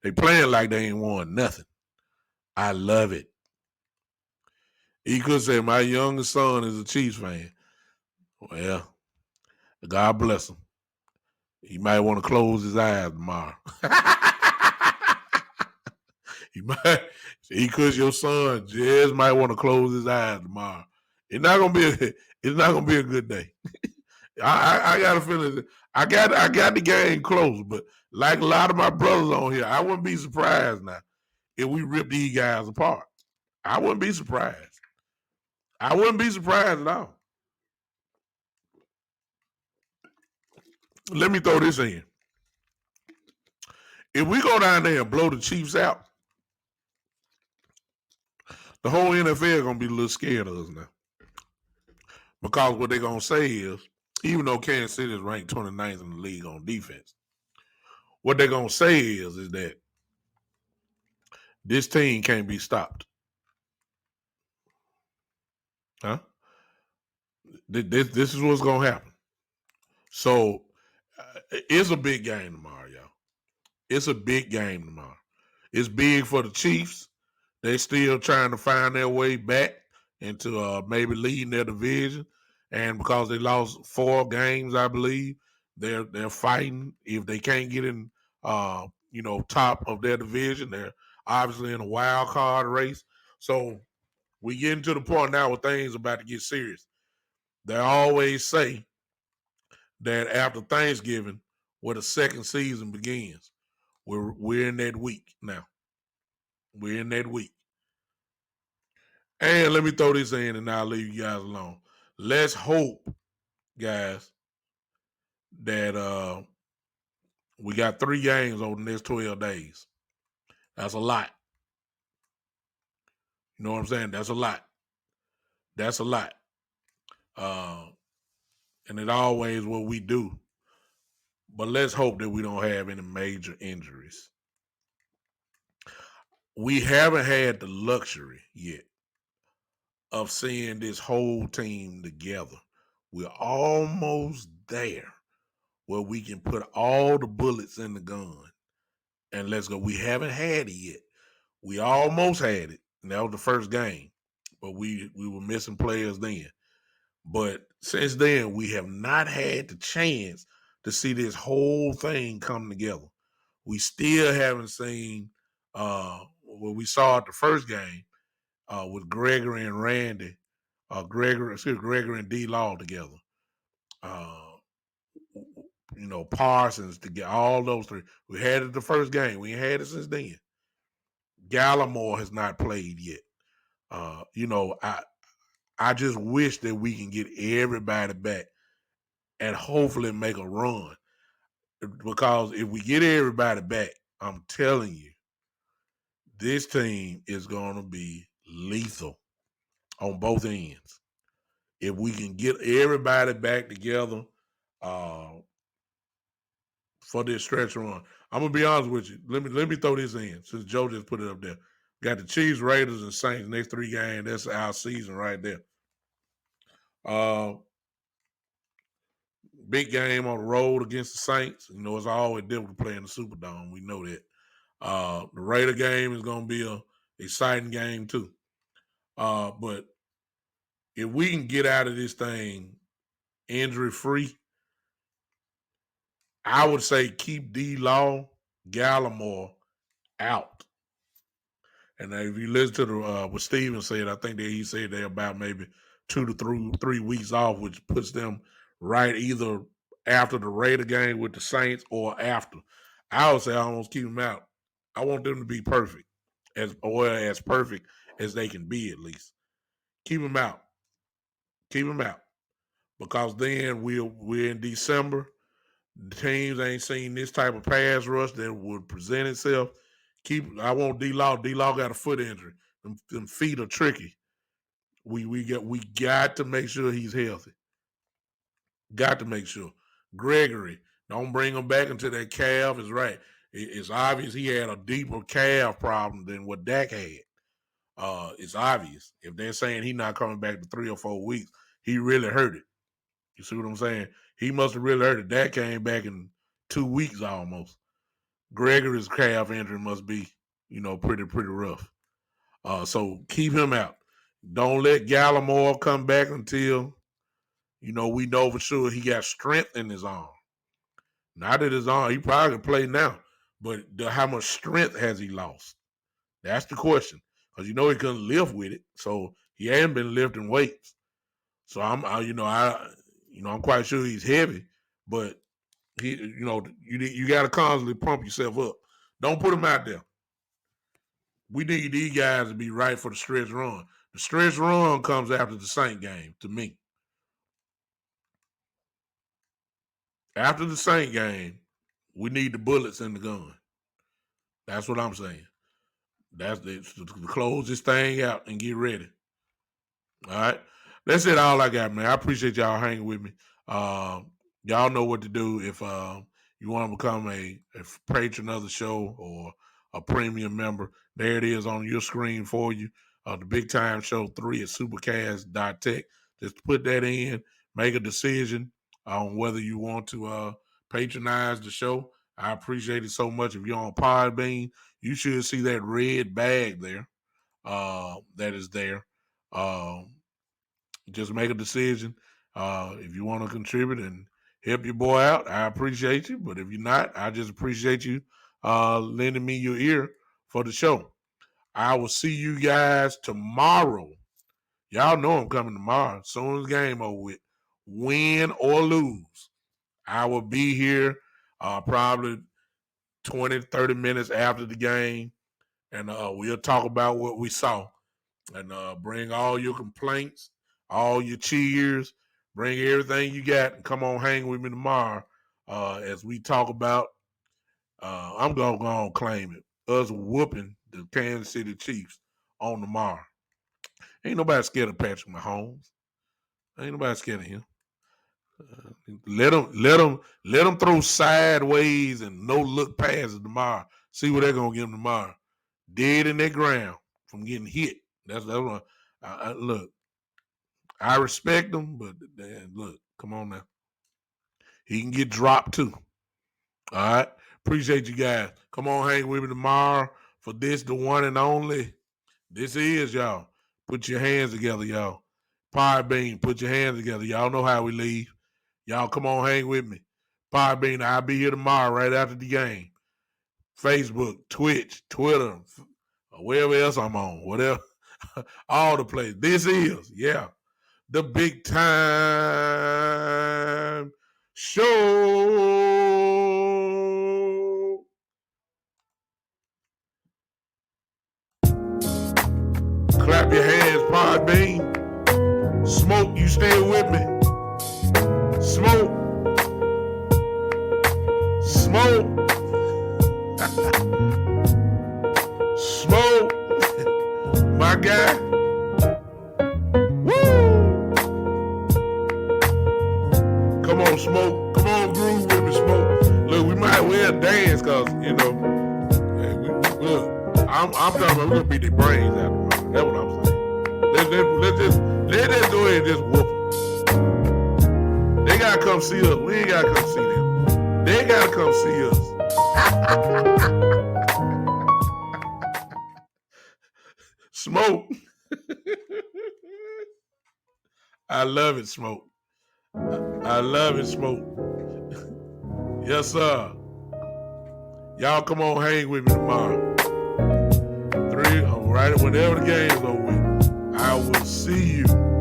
They playing like they ain't won nothing. I love it. He could say my youngest son is a Chiefs fan. Well, God bless him. He might want to close his eyes tomorrow. Because your son just might want to close his eyes tomorrow. It's not gonna be a good day. I got a feeling I got the game close, but like a lot of my brothers on here, I wouldn't be surprised now if we rip these guys apart. I wouldn't be surprised. I wouldn't be surprised at all. Let me throw this in. If we go down there and blow the Chiefs out, the whole NFL gonna be a little scared of us now. Because what they're gonna say is, even though Kansas City is ranked 29th in the league on defense, what they're gonna say is that this team can't be stopped. Huh? This is what's gonna happen. So it's a big game tomorrow, y'all. It's a big game tomorrow. It's big for the Chiefs. They still trying to find their way back into maybe leading their division, and because they lost 4 games, I believe they're fighting. If they can't get in, top of their division, they're obviously in a wild card race. So we getting to the point now where things about to get serious. They always say that after Thanksgiving, where the second season begins, we're in that week now. We're in that week. And let me throw this in and I'll leave you guys alone. Let's hope, guys, that we got 3 games over the next 12 days. That's a lot. You know what I'm saying? That's a lot. That's a lot. And it always what we do. But let's hope that we don't have any major injuries. We haven't had the luxury yet of seeing this whole team together. We're almost there where we can put all the bullets in the gun and let's go. We haven't had it yet. We almost had it, and that was the first game, but we were missing players then. But since then, we have not had the chance to see this whole thing come together. We still haven't seen what we saw at the first game with Gregory and Randy, Gregory and D Law together. Parsons to get all those 3. We had it the first game. We ain't had it since then. Gallimore has not played yet. I just wish that we can get everybody back and hopefully make a run. Because if we get everybody back, I'm telling you, this team is going to be lethal on both ends. If we can get everybody back together for this stretch run, I'm gonna be honest with you. Let me throw this in since Joe just put it up there. Got the Chiefs, Raiders, and Saints next 3 games. That's our season right there. Big game on the road against the Saints. You know, it's always difficult to play in the Superdome. We know that. The Raider game is going to be a exciting game too. But if we can get out of this thing injury-free, I would say keep D-Law, Gallimore out. And if you listen to what Steven said, I think that he said they're about maybe 2 to 3 weeks off, which puts them right either after the Raider game with the Saints or after. I would say I almost keep them out. I want them to be perfect, as perfect as they can be at least. Keep them out. Keep them out. Because then we're in December. The teams ain't seen this type of pass rush that would present itself. I want D-Law. D-Law got a foot injury. Them feet are tricky. We got to make sure he's healthy. Got to make sure. Gregory, don't bring him back until that calf is right. It's obvious he had a deeper calf problem than what Dak had. It's obvious. If they're saying he's not coming back to 3 or 4 weeks, he really hurt it. You see what I'm saying? He must have really hurt it. Dak came back in 2 weeks almost. Gregory's calf injury must be, pretty rough. So keep him out. Don't let Gallimore come back until, we know for sure he got strength in his arm. Not that his arm, he probably can play now, but how much strength has he lost? That's the question. Because he couldn't lift with it, so he hadn't been lifting weights. So I'm quite sure he's heavy, but you got to constantly pump yourself up. Don't put him out there. We need these guys to be right for the stretch run. The stretch run comes after the Saint game, to me. After the Saint game, we need the bullets in the gun. That's what I'm saying. That's to close this thing out and get ready. All right. That's it. All I got, man. I appreciate y'all hanging with me. Y'all know what to do if you want to become a patron of the show or a premium member. There it is on your screen for you. The Big Time Show 3 at supercast.tech. Just put that in. Make a decision on whether you want to patronize the show. I appreciate it so much. If you're on Podbean, you should see that red bag there that is there. Just make a decision. If you want to contribute and help your boy out, I appreciate you. But if you're not, I just appreciate you lending me your ear for the show. I will see you guys tomorrow. Y'all know I'm coming tomorrow. As soon as the game over with, win or lose, I will be here probably 20, 30 minutes after the game, and we'll talk about what we saw and bring all your complaints, all your cheers, bring everything you got, and come on hang with me tomorrow as we talk about, I'm going to go and claim it, us whooping the Kansas City Chiefs on tomorrow. Ain't nobody scared of Patrick Mahomes. Ain't nobody scared of him. Let them throw sideways and no look passes tomorrow. See what they're gonna give them tomorrow. Dead in their ground from getting hit. That's what look. I respect them, but look, come on now. He can get dropped too. All right. Appreciate you guys. Come on, hang with me tomorrow for this, the one and only. This is y'all. Put your hands together, y'all. Podbean, put your hands together. Y'all know how we leave. Y'all come on, hang with me. Podbean, I'll be here tomorrow right after the game. Facebook, Twitch, Twitter, wherever else I'm on, whatever. All the places. This is, the Big Time Show. Clap your hands, Podbean. Smoke, you stay with me. Smoke. Smoke. My guy. Woo. Come on, Smoke. Come on, groove with me, Smoke. Look, we might well dance because, look, I'm talking about we're gonna beat their brains out of them. That's what I'm saying. Let us go ahead and just whoop them. They gotta come see us. We ain't gotta come see them. They gotta come see us. Smoke. I love it, Smoke. I love it, Smoke. Yes, sir. Y'all come on, hang with me tomorrow. 3, right, whenever the game's over with. I will see you.